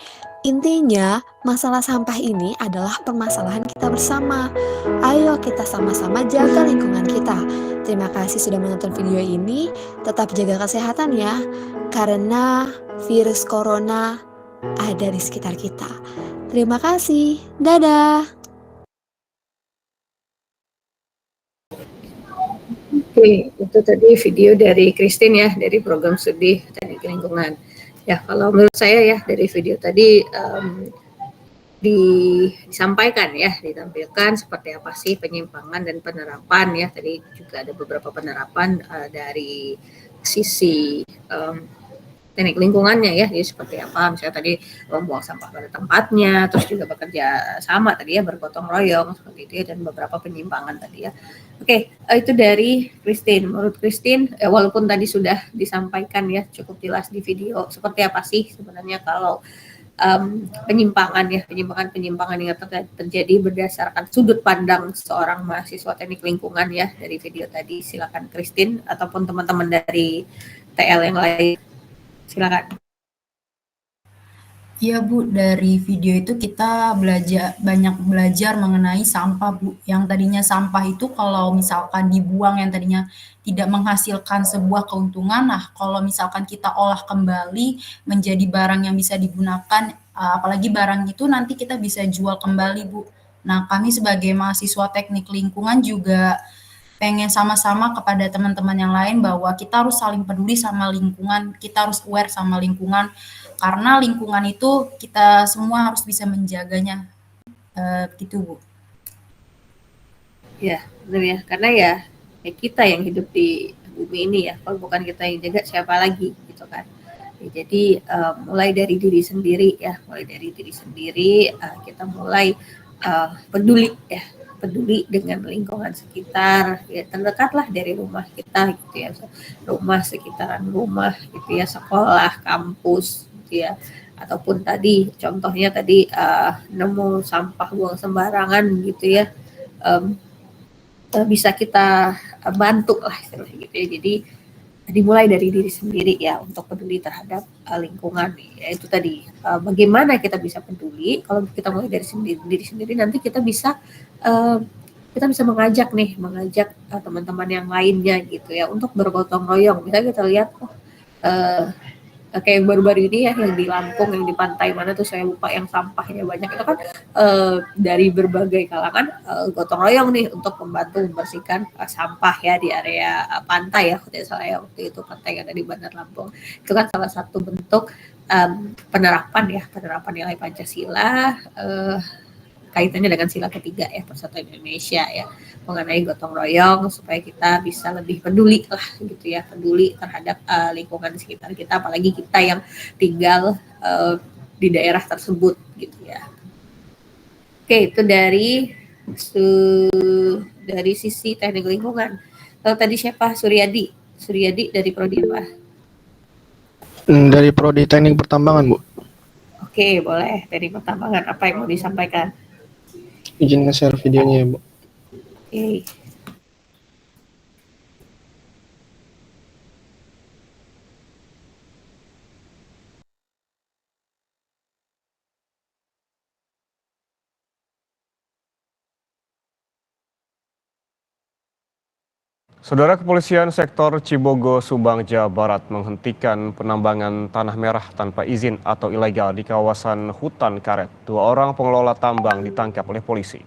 Intinya, masalah sampah ini adalah permasalahan kita bersama. Ayo kita sama-sama jaga lingkungan kita. Terima kasih sudah menonton video ini. Tetap jaga kesehatan ya, karena virus corona ada di sekitar kita. Terima kasih. Dadah. Oke, itu tadi video dari Christine ya, dari program studi teknik lingkungan. Ya, kalau menurut saya ya dari video tadi disampaikan ya, ditampilkan seperti apa sih penyimpangan dan penerapan ya. Tadi juga ada beberapa penerapan dari sisi teknik lingkungannya ya, jadi seperti apa, misalnya tadi membuang sampah pada tempatnya, terus juga bekerja sama tadi ya, bergotong royong seperti itu ya, dan beberapa penyimpangan tadi ya. Oke, itu dari Christine. Menurut Christine, walaupun tadi sudah disampaikan ya cukup jelas di video, seperti apa sih sebenarnya kalau penyimpangan yang terjadi berdasarkan sudut pandang seorang mahasiswa teknik lingkungan ya, dari video tadi. Silakan Christine ataupun teman-teman dari TL yang lain. Silakan. Iya Bu, dari video itu kita banyak belajar mengenai sampah Bu. Yang tadinya sampah itu kalau misalkan dibuang yang tadinya tidak menghasilkan sebuah keuntungan, nah kalau misalkan kita olah kembali menjadi barang yang bisa digunakan, apalagi barang itu nanti kita bisa jual kembali Bu. Nah kami sebagai mahasiswa teknik lingkungan juga pengen sama-sama kepada teman-teman yang lain bahwa kita harus saling peduli sama lingkungan, kita harus aware sama lingkungan, karena lingkungan itu kita semua harus bisa menjaganya, gitu Bu. Ya, benar ya, karena ya kita yang hidup di bumi ini ya, kalau bukan kita yang jaga siapa lagi gitu kan. Ya, jadi mulai dari diri sendiri ya, kita mulai peduli ya, peduli dengan lingkungan sekitar ya, terdekatlah dari rumah kita gitu ya, rumah, sekitaran rumah gitu ya, sekolah, kampus gitu ya, ataupun tadi contohnya tadi nemu sampah buang sembarangan gitu ya, bisa kita bantu lah istilahnya gitu ya. Jadi dimulai dari diri sendiri ya, untuk peduli terhadap lingkungan ya. Itu tadi bagaimana kita bisa peduli. Kalau kita mulai dari diri sendiri, nanti kita bisa mengajak teman-teman yang lainnya gitu ya, untuk bergotong royong. Misalnya kita lihat kayak baru-baru ini ya, yang di Lampung, yang di pantai mana tuh saya lupa, yang sampahnya banyak itu kan, dari berbagai kalangan gotong royong nih untuk membantu membersihkan sampah ya di area pantai ya, waktu itu pantai yang ada di Bandar Lampung. Itu kan salah satu bentuk penerapan nilai Pancasila, kaitannya dengan sila ketiga ya, Persatuan Indonesia ya, mengenai gotong royong, supaya kita bisa lebih peduli lah gitu ya, peduli terhadap lingkungan di sekitar kita, apalagi kita yang tinggal di daerah tersebut gitu ya. Oke, itu dari sisi teknik lingkungan. Kalau tadi siapa? Suryadi dari prodi apa? Dari prodi teknik pertambangan, Bu. Oke, boleh. Dari pertambangan, apa yang mau disampaikan? Izin nge-share videonya ya, Bu. Oke. Saudara, Kepolisian Sektor Cibogo, Subang, Jawa Barat menghentikan penambangan tanah merah tanpa izin atau ilegal di kawasan hutan karet. 2 orang pengelola tambang ditangkap oleh polisi.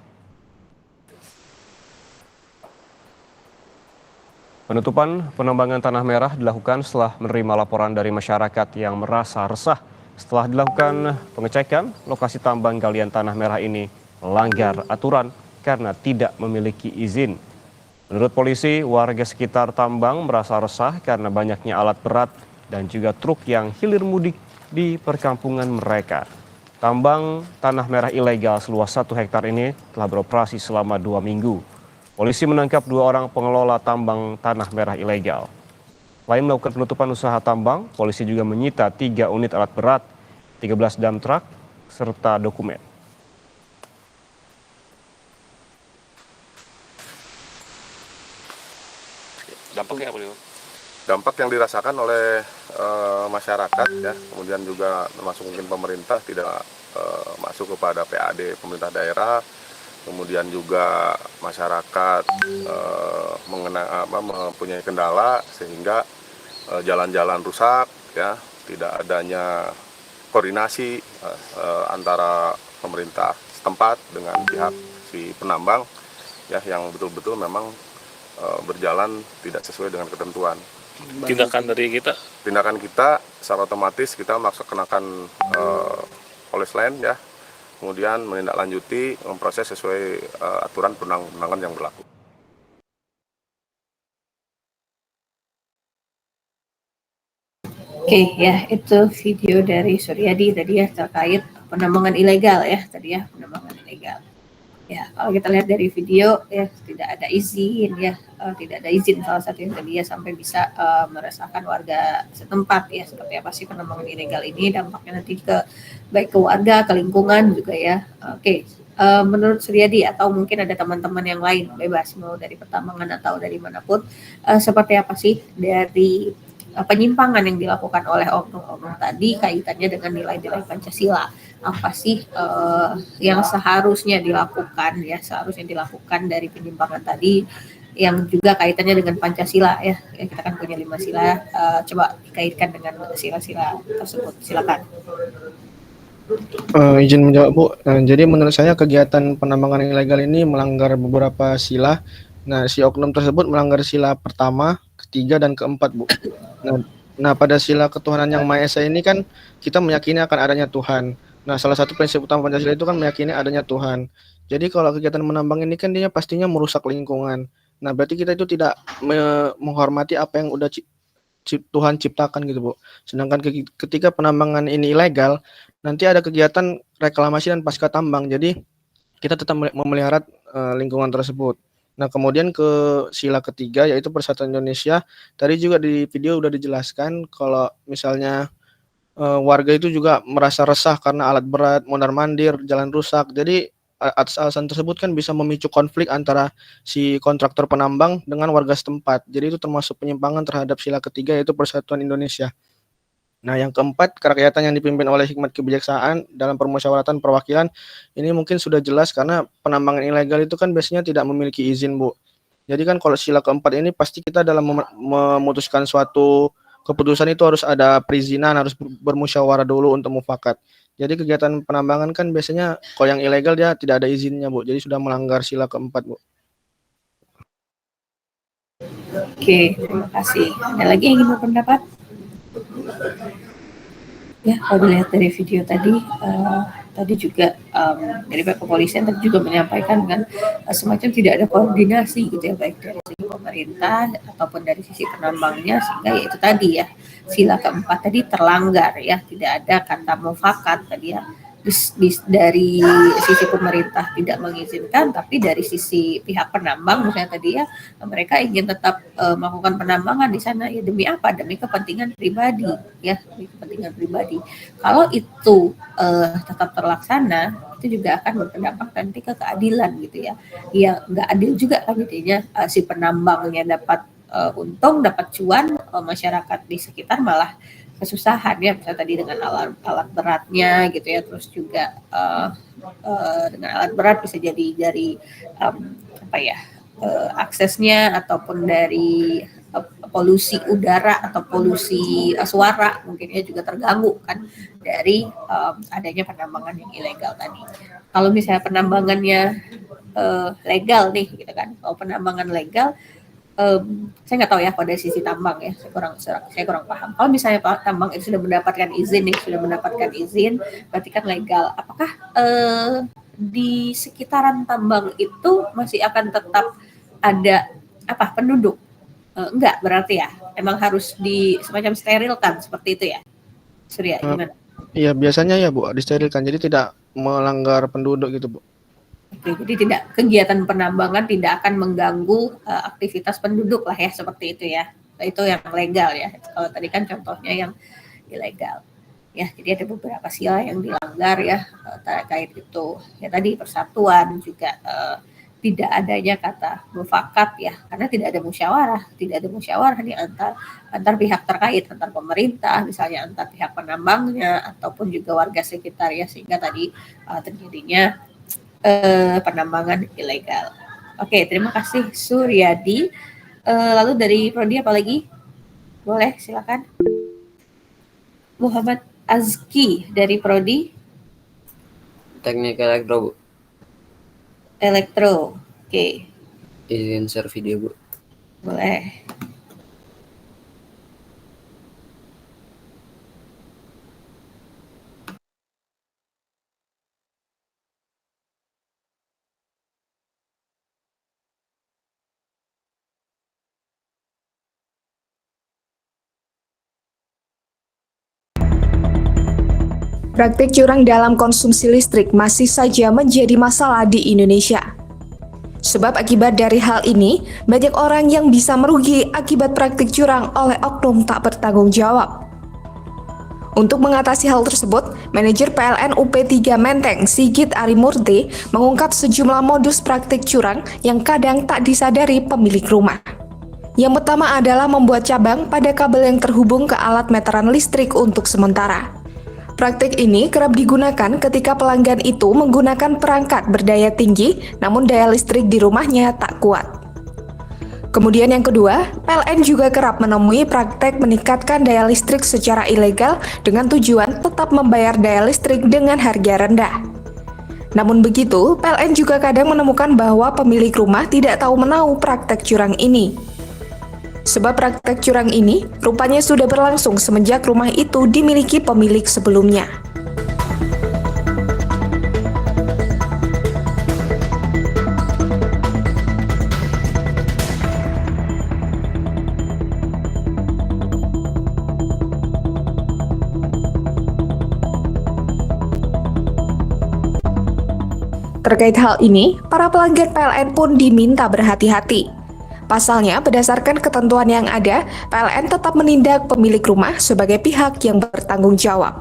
Penutupan penambangan tanah merah dilakukan setelah menerima laporan dari masyarakat yang merasa resah. Setelah dilakukan pengecekan, lokasi tambang galian tanah merah ini melanggar aturan karena tidak memiliki izin. Menurut polisi, warga sekitar tambang merasa resah karena banyaknya alat berat dan juga truk yang hilir mudik di perkampungan mereka. Tambang tanah merah ilegal seluas 1 hektar ini telah beroperasi selama 2 minggu. Polisi menangkap 2 orang pengelola tambang tanah merah ilegal. Selain melakukan penutupan usaha tambang, polisi juga menyita 3 unit alat berat, 13 dump truck, serta dokumen. dampak yang dirasakan oleh masyarakat ya, kemudian juga termasuk mungkin pemerintah tidak masuk kepada PAD pemerintah daerah, kemudian juga masyarakat mempunyai kendala sehingga jalan-jalan rusak ya, tidak adanya koordinasi antara pemerintah setempat dengan pihak si penambang ya, yang betul-betul memang berjalan tidak sesuai dengan ketentuan. Tindakan kita secara otomatis kita melaksanakan polis lain ya, kemudian menindaklanjuti memproses sesuai aturan perundang-undangan yang berlaku. Oke, ya itu video dari Suryadi tadi ya terkait penambangan ilegal ya tadi ya, penambangan ilegal. Ya, kalau kita lihat dari video ya tidak ada izin ya, tidak ada izin salah satunya tadi ya, sampai bisa meresahkan warga setempat ya, seperti apa sih penambangan ilegal ini, dampaknya nanti ke baik ke warga, ke lingkungan juga ya. Oke, menurut Suryadi atau mungkin ada teman-teman yang lain, bebas mau dari pertambangan atau dari manapun, seperti apa sih dari penyimpangan yang dilakukan oleh oknum-oknum tadi kaitannya dengan nilai-nilai Pancasila. Apa sih yang seharusnya dilakukan ya, seharusnya dilakukan dari penyimpangan tadi yang juga kaitannya dengan Pancasila ya. Kita kan punya 5 sila, coba dikaitkan dengan sila-sila tersebut. Silakan. Izin menjawab Bu. Jadi menurut saya kegiatan penambangan ilegal ini melanggar beberapa sila. Nah, si oknum tersebut melanggar sila pertama, ketiga, dan keempat Bu. Nah, pada sila ketuhanan yang Maha Esa ini kan kita meyakini akan adanya Tuhan. Nah, salah satu prinsip utama Pancasila itu kan meyakini adanya Tuhan. Jadi kalau kegiatan menambang ini kan dia pastinya merusak lingkungan. Nah, berarti kita itu tidak menghormati apa yang udah Tuhan ciptakan gitu Bu. Sedangkan ketika penambangan ini ilegal, nanti ada kegiatan reklamasi dan pasca tambang. Jadi kita tetap memelihara lingkungan tersebut. Nah, kemudian ke sila ketiga yaitu Persatuan Indonesia. Tadi juga di video udah dijelaskan kalau misalnya warga itu juga merasa resah karena alat berat, mondar-mandir, jalan rusak. Jadi atas alasan tersebut kan bisa memicu konflik antara si kontraktor penambang dengan warga setempat. Jadi itu termasuk penyimpangan terhadap sila ketiga yaitu Persatuan Indonesia. Nah, yang keempat, kerakyatan yang dipimpin oleh hikmat kebijaksanaan dalam permusyawaratan perwakilan, ini mungkin sudah jelas karena penambangan ilegal itu kan biasanya tidak memiliki izin, Bu. Jadi kan kalau sila keempat ini pasti kita dalam memutuskan suatu keputusan itu harus ada perizinan, harus bermusyawarah dulu untuk mufakat. Jadi kegiatan penambangan kan biasanya kalau yang ilegal dia tidak ada izinnya, Bu. Jadi sudah melanggar sila keempat, Bu. Oke, terima kasih. Ada lagi yang ingin berpendapat? Ya, kalau dilihat dari video tadi, tadi juga dari pihak kepolisian tadi juga menyampaikan kan semacam tidak ada koordinasi gitu ya, baik dari sisi pemerintah ataupun dari sisi penambangnya, sehingga ya itu tadi ya sila keempat tadi terlanggar ya, tidak ada kata mufakat tadi ya. Dari sisi pemerintah tidak mengizinkan, tapi dari sisi pihak penambang misalnya tadi ya, mereka ingin tetap melakukan penambangan di sana ya demi apa? Demi kepentingan pribadi ya, demi kepentingan pribadi. Kalau itu tetap terlaksana, itu juga akan berdampak nanti ke keadilan gitu ya. Ya nggak adil juga kan jadinya, si penambangnya dapat untung, dapat cuan, masyarakat di sekitar malah kesusahan ya, misalnya tadi dengan alat beratnya gitu ya, terus juga dengan alat berat bisa jadi dari aksesnya ataupun dari polusi udara atau polusi suara mungkin ya juga terganggu kan dari adanya penambangan yang ilegal tadi. Kalau misalnya penambangannya legal nih gitu kan, kalau penambangan legal, saya nggak tahu ya pada sisi tambang ya, saya kurang paham. Kalau misalnya tambang itu sudah mendapatkan izin, berarti kan legal. Apakah di sekitaran tambang itu masih akan tetap ada penduduk? Enggak, berarti ya emang harus semacam sterilkan seperti itu ya, Surya, gimana? Iya, biasanya ya Bu, disterilkan, jadi tidak melanggar penduduk gitu Bu. Oke, jadi kegiatan penambangan tidak akan mengganggu aktivitas penduduk lah ya, seperti itu ya. Itu yang legal ya. Kalau tadi kan contohnya yang ilegal. Ya, jadi ada beberapa sila yang dilanggar ya terkait itu. Ya tadi persatuan juga tidak adanya kata mufakat ya, karena tidak ada musyawarah nih antar pihak terkait, antar pemerintah, misalnya antar pihak penambangnya ataupun juga warga sekitar ya, sehingga tadi terjadinya penambangan ilegal. Oke, terima kasih Suryadi. Lalu dari Prodi apa lagi? Boleh, silakan. Muhammad Azki dari Prodi Teknik elektro, Bu. Elektro. Oke. Izin share video, Bu. Boleh. Praktik curang dalam konsumsi listrik masih saja menjadi masalah di Indonesia. Sebab akibat dari hal ini, banyak orang yang bisa merugi akibat praktik curang oleh oknum tak bertanggung jawab. Untuk mengatasi hal tersebut, manajer PLN UP3 Menteng, Sigit Arimurti, mengungkap sejumlah modus praktik curang yang kadang tak disadari pemilik rumah. Yang pertama adalah membuat cabang pada kabel yang terhubung ke alat meteran listrik untuk sementara. Praktik ini kerap digunakan ketika pelanggan itu menggunakan perangkat berdaya tinggi, namun daya listrik di rumahnya tak kuat. Kemudian yang kedua, PLN juga kerap menemui praktek meningkatkan daya listrik secara ilegal dengan tujuan tetap membayar daya listrik dengan harga rendah. Namun begitu, PLN juga kadang menemukan bahwa pemilik rumah tidak tahu menahu praktek curang ini. Sebab praktek curang ini rupanya sudah berlangsung semenjak rumah itu dimiliki pemilik sebelumnya. Terkait hal ini, para pelanggan PLN pun diminta berhati-hati. Pasalnya, berdasarkan ketentuan yang ada, PLN tetap menindak pemilik rumah sebagai pihak yang bertanggung jawab.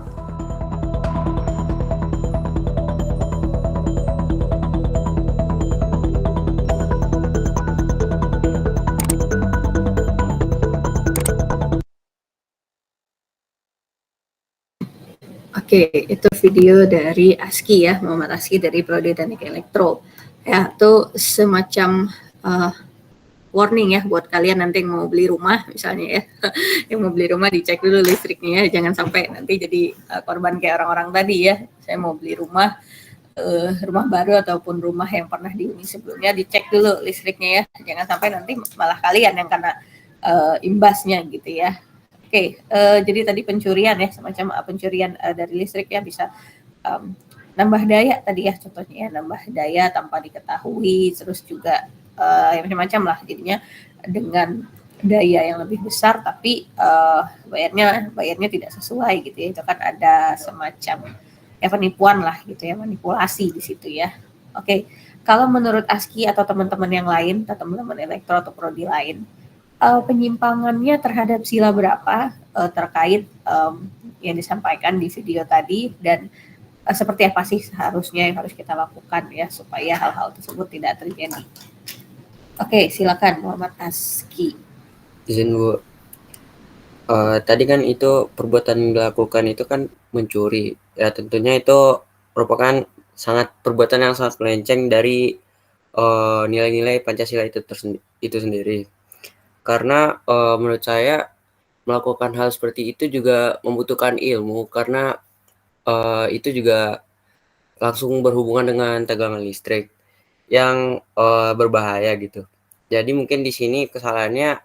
Oke, itu video dari Aski ya, Muhammad Aski dari Prodi Teknik Elektro. Ya, itu semacam warning ya buat kalian nanti yang mau beli rumah misalnya ya, yang mau beli rumah dicek dulu listriknya ya, jangan sampai nanti jadi korban kayak orang-orang tadi ya. Saya mau beli rumah baru ataupun rumah yang pernah dihuni sebelumnya, dicek dulu listriknya ya, jangan sampai nanti malah kalian yang kena imbasnya gitu ya. Oke, jadi tadi pencurian ya, semacam pencurian dari listrik ya, bisa nambah daya tadi ya, contohnya ya, nambah daya tanpa diketahui, terus juga yang macam-macam lah, jadinya dengan daya yang lebih besar tapi bayarnya tidak sesuai gitu ya, itu kan ada semacam ya penipuan lah gitu ya, manipulasi di situ ya. Oke, kalau menurut Aski atau teman-teman yang lain atau teman-teman elektro atau prodi lain, penyimpangannya terhadap sila berapa terkait yang disampaikan di video tadi, dan seperti apa sih seharusnya yang harus kita lakukan ya supaya hal-hal tersebut tidak terjadi. Oke, silakan Muhammad Aski. Izin, Bu. Tadi kan itu perbuatan yang dilakukan itu kan mencuri. Ya tentunya itu merupakan perbuatan yang sangat melenceng dari nilai-nilai Pancasila itu sendiri. Karena menurut saya melakukan hal seperti itu juga membutuhkan ilmu, karena itu juga langsung berhubungan dengan tegangan listrik yang berbahaya gitu. Jadi mungkin di sini kesalahannya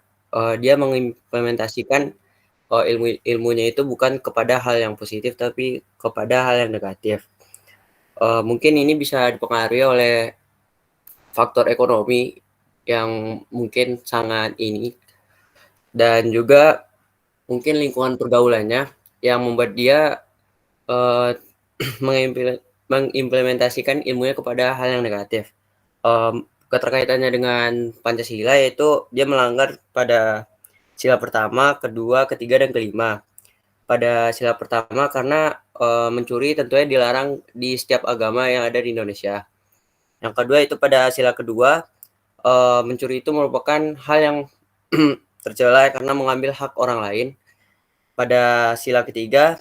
dia mengimplementasikan ilmunya itu bukan kepada hal yang positif tapi kepada hal yang negatif. Mungkin ini bisa dipengaruhi oleh faktor ekonomi yang mungkin sangat ini, dan juga mungkin lingkungan pergaulannya yang membuat dia mengimplementasikan ilmunya kepada hal yang negatif. Keterkaitannya dengan Pancasila yaitu dia melanggar pada sila pertama, kedua, ketiga, dan kelima. Pada sila pertama karena mencuri tentunya dilarang di setiap agama yang ada di Indonesia. Yang kedua itu pada sila kedua, mencuri itu merupakan hal yang tercela karena mengambil hak orang lain. Pada sila ketiga,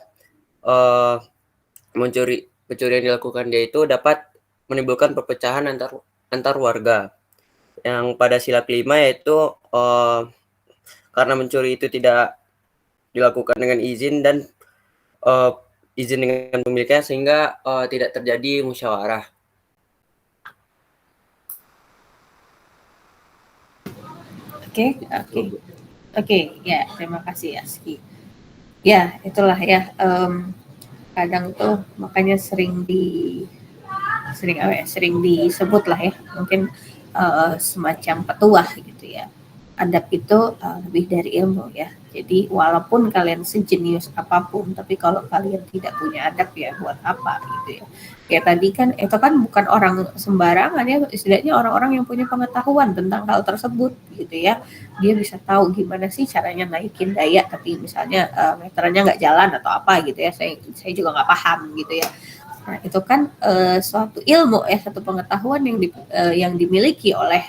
pencurian yang dilakukan dia itu dapat menimbulkan perpecahan antar warga. Yang pada sila kelima yaitu karena mencuri itu tidak dilakukan dengan izin dan izin dengan pemiliknya sehingga tidak terjadi musyawarah. Oke, ya terima kasih Aski. Ya itulah ya, kadang tuh makanya sering disebut lah ya, mungkin semacam petuah gitu ya. Adab itu lebih dari ilmu ya. Jadi walaupun kalian sejenius apapun, tapi kalau kalian tidak punya adab ya buat apa gitu ya. Kayak tadi kan itu kan bukan orang sembarangan ya, istilahnya orang-orang yang punya pengetahuan tentang hal tersebut gitu ya. Dia bisa tahu gimana sih caranya naikin daya, tapi misalnya meterannya nggak jalan atau apa gitu ya. Saya juga nggak paham gitu ya. Nah itu kan suatu ilmu ya, satu pengetahuan yang dimiliki oleh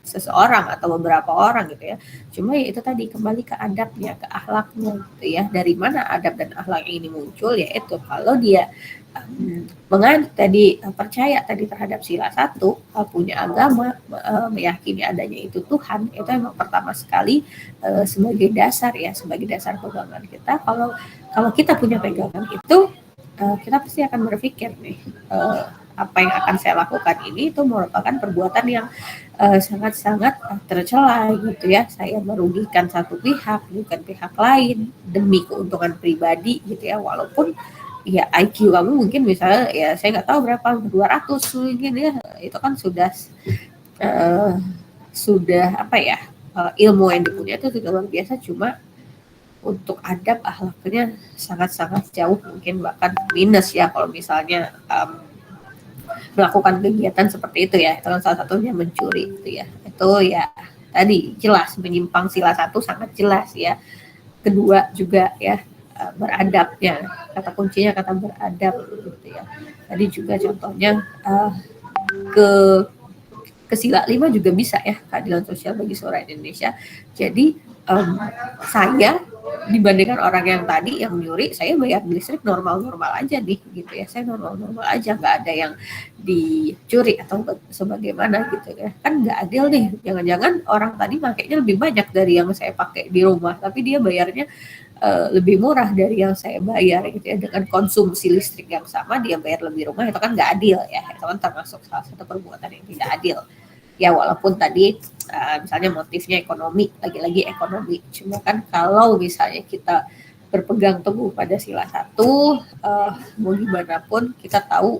seseorang atau beberapa orang gitu ya. Cuma ya itu tadi kembali ke adabnya, ke akhlaknya gitu ya. Dari mana adab dan akhlak ini muncul, yaitu kalau dia percaya tadi terhadap sila satu, punya agama, meyakini adanya itu Tuhan, itu memang pertama sekali sebagai dasar ya, sebagai dasar pegangan kita. Kalau kita punya pegangan itu, kita pasti akan berpikir nih, apa yang akan saya lakukan ini itu merupakan perbuatan yang sangat-sangat tercela gitu ya. Saya merugikan satu pihak, bukan pihak lain demi keuntungan pribadi gitu ya. Walaupun ya IQ kamu mungkin misalnya ya saya nggak tahu berapa, 200 mungkin ya, itu kan sudah apa ya, ilmu yang dipunya itu sudah luar biasa. Cuma untuk adab akhlaknya sangat-sangat jauh, mungkin bahkan minus ya kalau misalnya melakukan kegiatan seperti itu ya. Itu kan salah satunya mencuri gitu ya. Itu ya tadi jelas menyimpang sila satu, sangat jelas ya. Kedua juga ya beradabnya, kata kuncinya kata beradab gitu ya. Tadi juga contohnya ke sila 5 juga bisa ya, keadilan sosial bagi seluruh Indonesia. Jadi saya dibandingkan orang yang tadi yang nyuri, saya bayar listrik normal-normal aja nih gitu ya. Saya normal-normal aja, nggak ada yang dicuri atau sebagaimana gitu ya. Kan nggak adil nih, jangan-jangan orang tadi makainya lebih banyak dari yang saya pakai di rumah, tapi dia bayarnya lebih murah dari yang saya bayar gitu ya. Dengan konsumsi listrik yang sama dia bayar lebih rumah, itu kan nggak adil ya. Itu kan termasuk salah satu perbuatan yang tidak adil ya. Walaupun tadi misalnya motifnya ekonomi, lagi-lagi ekonomi, cuma kan kalau misalnya kita berpegang teguh pada sila satu, mau gimana pun kita tahu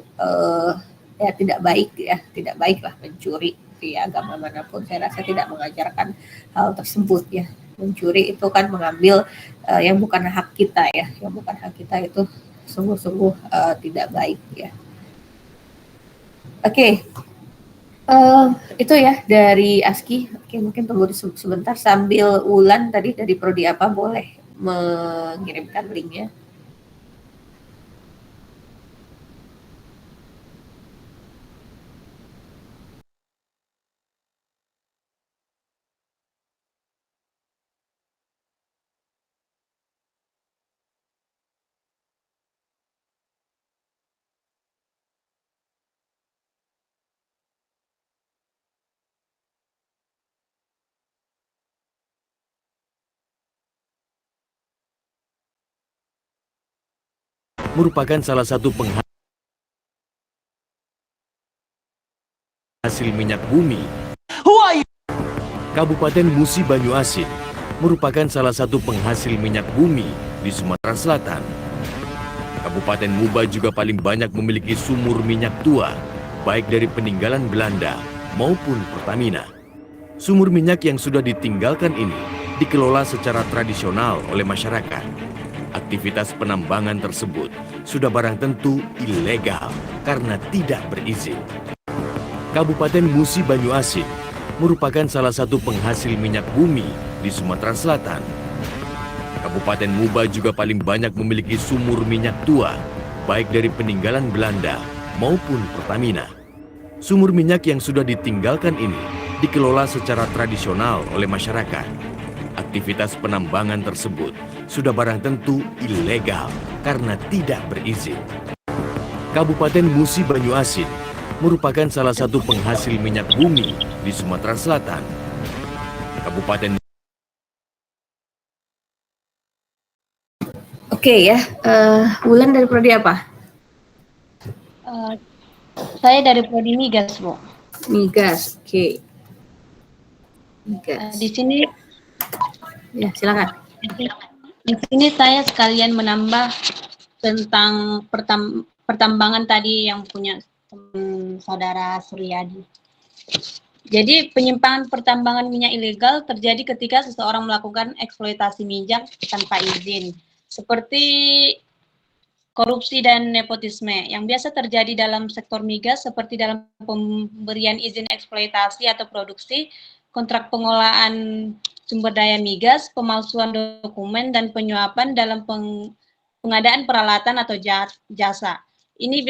ya tidak baiklah mencuri ya. Agama manapun saya rasa tidak mengajarkan hal tersebut ya. Mencuri itu kan mengambil yang bukan hak kita ya, yang bukan hak kita itu sungguh-sungguh tidak baik ya. Oke. Itu ya dari Aski. Oke, mungkin tunggu sebentar sambil Ulan tadi dari prodi apa boleh mengirimkan linknya. Merupakan salah satu penghasil minyak bumi. Kabupaten Musi Banyu Asin merupakan salah satu penghasil minyak bumi di Sumatera Selatan. Kabupaten Muba juga paling banyak memiliki sumur minyak tua, baik dari peninggalan Belanda maupun Pertamina. Sumur minyak yang sudah ditinggalkan ini dikelola secara tradisional oleh masyarakat. Aktivitas penambangan tersebut sudah barang tentu ilegal karena tidak berizin. Kabupaten Musi Banyu Asin merupakan salah satu penghasil minyak bumi di Sumatera Selatan. Kabupaten Muba juga paling banyak memiliki sumur minyak tua, baik dari peninggalan Belanda maupun Pertamina. Sumur minyak yang sudah ditinggalkan ini dikelola secara tradisional oleh masyarakat. Aktivitas penambangan tersebut sudah barang tentu ilegal karena tidak berizin. Kabupaten Musi Banyuasin merupakan salah satu penghasil minyak bumi di Sumatera Selatan. Kabupaten Oke ya, Wulan dari prodi apa? Saya dari prodi migas, Bu. Migas, oke. Migas. Di sini, ya silakan. Di sini saya sekalian menambah tentang pertambangan tadi yang punya saudara Suryadi. Jadi penyimpangan pertambangan minyak ilegal terjadi ketika seseorang melakukan eksploitasi minyak tanpa izin, seperti korupsi dan nepotisme yang biasa terjadi dalam sektor migas, seperti dalam pemberian izin eksploitasi atau produksi, kontrak pengolahan sumber daya migas, pemalsuan dokumen, dan penyuapan dalam pengadaan peralatan atau jasa. Ini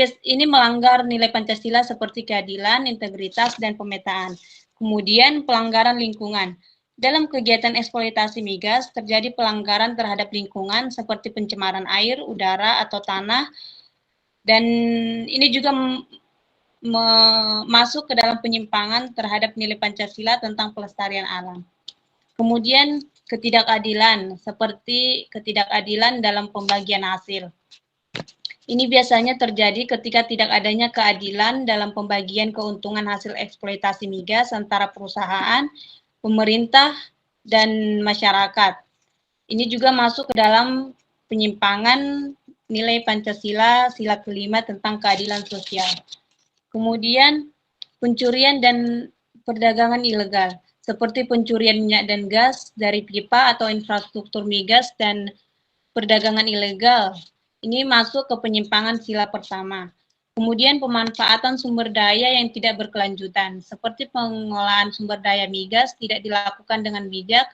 melanggar nilai Pancasila seperti keadilan, integritas, dan pemetaan. Kemudian pelanggaran lingkungan. Dalam kegiatan eksploitasi migas, terjadi pelanggaran terhadap lingkungan seperti pencemaran air, udara, atau tanah, dan ini juga masuk ke dalam penyimpangan terhadap nilai Pancasila tentang pelestarian alam. Kemudian ketidakadilan, seperti ketidakadilan dalam pembagian hasil. Ini biasanya terjadi ketika tidak adanya keadilan dalam pembagian keuntungan hasil eksploitasi migas antara perusahaan, pemerintah, dan masyarakat. Ini juga masuk ke dalam penyimpangan nilai Pancasila sila kelima tentang keadilan sosial. Kemudian pencurian dan perdagangan ilegal, seperti pencurian minyak dan gas dari pipa atau infrastruktur migas dan perdagangan ilegal. Ini masuk ke penyimpangan sila pertama. Kemudian pemanfaatan sumber daya yang tidak berkelanjutan, seperti pengolahan sumber daya migas tidak dilakukan dengan bijak,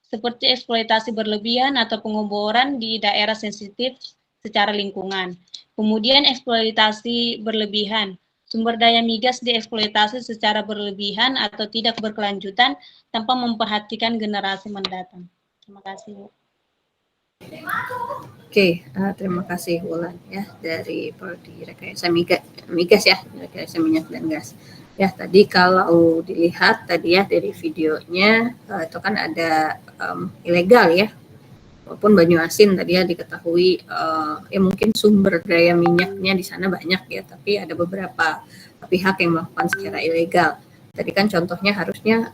seperti eksploitasi berlebihan atau pengoboran di daerah sensitif secara lingkungan. Kemudian eksploitasi berlebihan, sumber daya migas dieksploitasi secara berlebihan atau tidak berkelanjutan tanpa memperhatikan generasi mendatang. Terima kasih, Bu. Oke, terima kasih Wulan ya dari prodi rekayasa migas ya, rekayasa minyak dan gas. Ya tadi kalau dilihat tadi ya dari videonya itu kan ada ilegal ya, walaupun Banyuasin tadi ya diketahui ya mungkin sumber daya minyaknya di sana banyak ya, tapi ada beberapa pihak yang melakukan secara ilegal. Tadi kan contohnya harusnya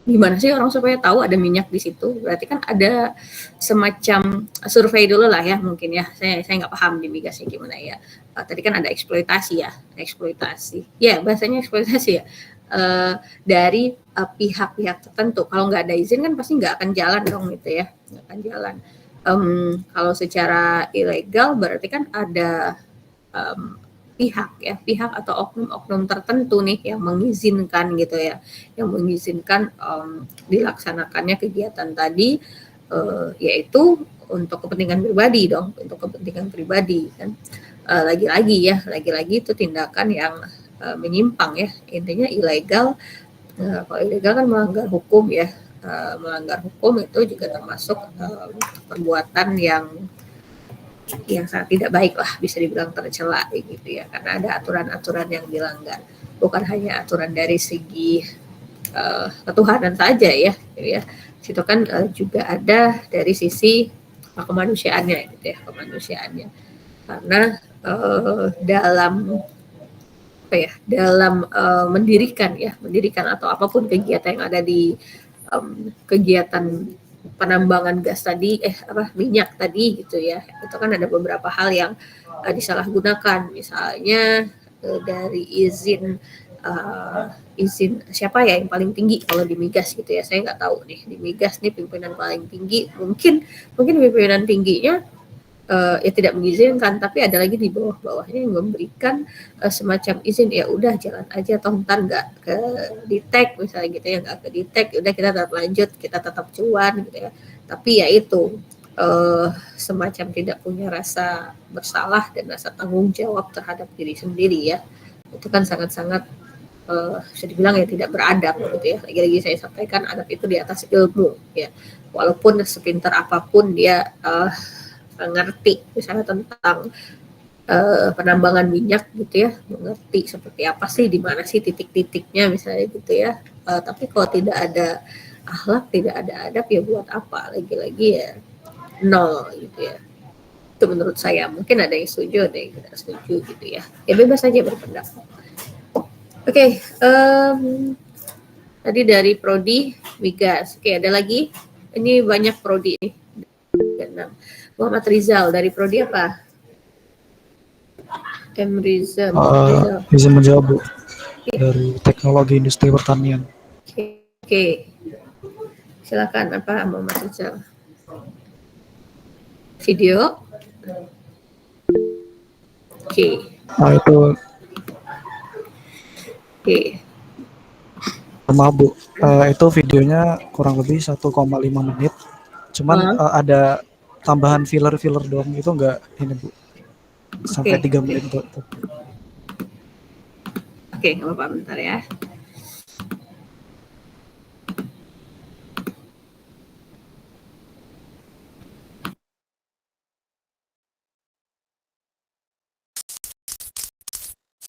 gimana sih orang supaya tahu ada minyak di situ? Berarti kan ada semacam survei dulu lah ya mungkin ya. Saya nggak paham di migasnya gimana ya. Tadi kan ada eksploitasi ya, eksploitasi. Ya bahasanya eksploitasi ya. Dari pihak-pihak tertentu. Kalau nggak ada izin kan pasti nggak akan jalan dong gitu ya, nggak akan jalan. Kalau secara ilegal berarti kan ada pihak atau oknum-oknum tertentu nih yang mengizinkan gitu ya, yang mengizinkan dilaksanakannya kegiatan tadi, yaitu untuk kepentingan pribadi dong, untuk kepentingan pribadi kan. Lagi-lagi itu tindakan yang menyimpang ya, intinya ilegal. Kalau ilegal kan melanggar hukum ya, melanggar hukum itu juga termasuk perbuatan yang sangat tidak baik lah, bisa dibilang tercela gitu ya, karena ada aturan-aturan yang dilanggar, bukan hanya aturan dari segi ketuhanan saja ya, gitu ya. Situ kan juga ada dari sisi kemanusiaannya gitu ya, kemanusiaannya, karena dalam mendirikan atau apapun kegiatan yang ada di kegiatan penambangan gas tadi, minyak tadi gitu ya, itu kan ada beberapa hal yang disalahgunakan, misalnya dari izin siapa ya yang paling tinggi kalau di migas gitu ya, saya nggak tahu nih di migas nih pimpinan paling tinggi, mungkin pimpinan tingginya ya tidak mengizinkan, tapi ada lagi di bawah-bawahnya yang memberikan semacam izin, ya udah jalan aja, toh ntar nggak ke detect misalnya gitu ya, nggak ke detect, udah kita tetap lanjut, kita tetap cuan gitu ya. Tapi ya itu semacam tidak punya rasa bersalah dan rasa tanggung jawab terhadap diri sendiri ya. Itu kan sangat-sangat bisa dibilang ya tidak beradab gitu ya. Lagi-lagi saya sampaikan adab itu di atas ilmu ya. Walaupun sepintar apapun dia ngerti misalnya tentang penambangan minyak gitu ya, mengerti seperti apa sih, di mana sih titik-titiknya misalnya gitu ya. Tapi kalau tidak ada akhlak, tidak ada adab ya buat apa? Lagi-lagi ya nol gitu ya. Itu menurut saya. Mungkin ada yang setuju, ada yang tidak setuju gitu ya. Ya bebas saja berpendapat. Oke, tadi dari Prodi Migas. Oke, ada lagi? Ini banyak Prodi nih. Muhammad Rizal dari Prodi apa? M. Rizal. Bisa menjawab, Bu. Dari Teknologi Industri Pertanian. Oke. Silakan, apa Muhammad Rizal? Video. Oke. Nah, itu maaf, Bu, itu videonya kurang lebih 1,5 menit. Cuman ada tambahan filler doang, itu enggak ini, Bu. Sampai 3 menit, Bu. Oke, nggak apa-apa, bentar ya.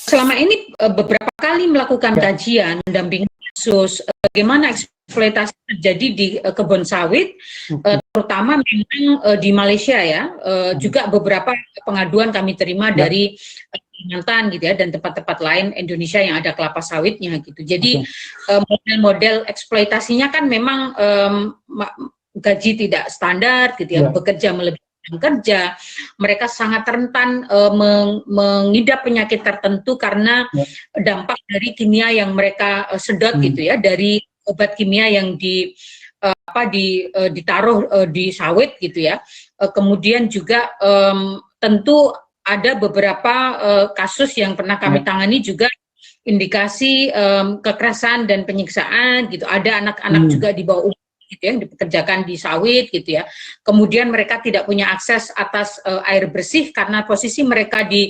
Selama ini beberapa kali melakukan kajian mendampingi kasus bagaimana eksploitasi terjadi di kebun sawit, terutama memang di Malaysia ya, juga beberapa pengaduan kami terima dari Kalimantan gitu ya, dan tempat-tempat lain Indonesia yang ada kelapa sawitnya gitu. Jadi model-model eksploitasinya kan memang gaji tidak standar gitu ya, bekerja melebihi kerja, mereka sangat rentan mengidap penyakit tertentu karena dampak dari kimia yang mereka sedot gitu ya, dari obat kimia yang ditaruh di sawit gitu ya. Kemudian juga tentu ada beberapa kasus yang pernah kami tangani juga indikasi kekerasan dan penyiksaan gitu. Ada anak-anak juga di bawah umur gitu yang dipekerjakan di sawit gitu ya. Kemudian mereka tidak punya akses atas air bersih karena posisi mereka di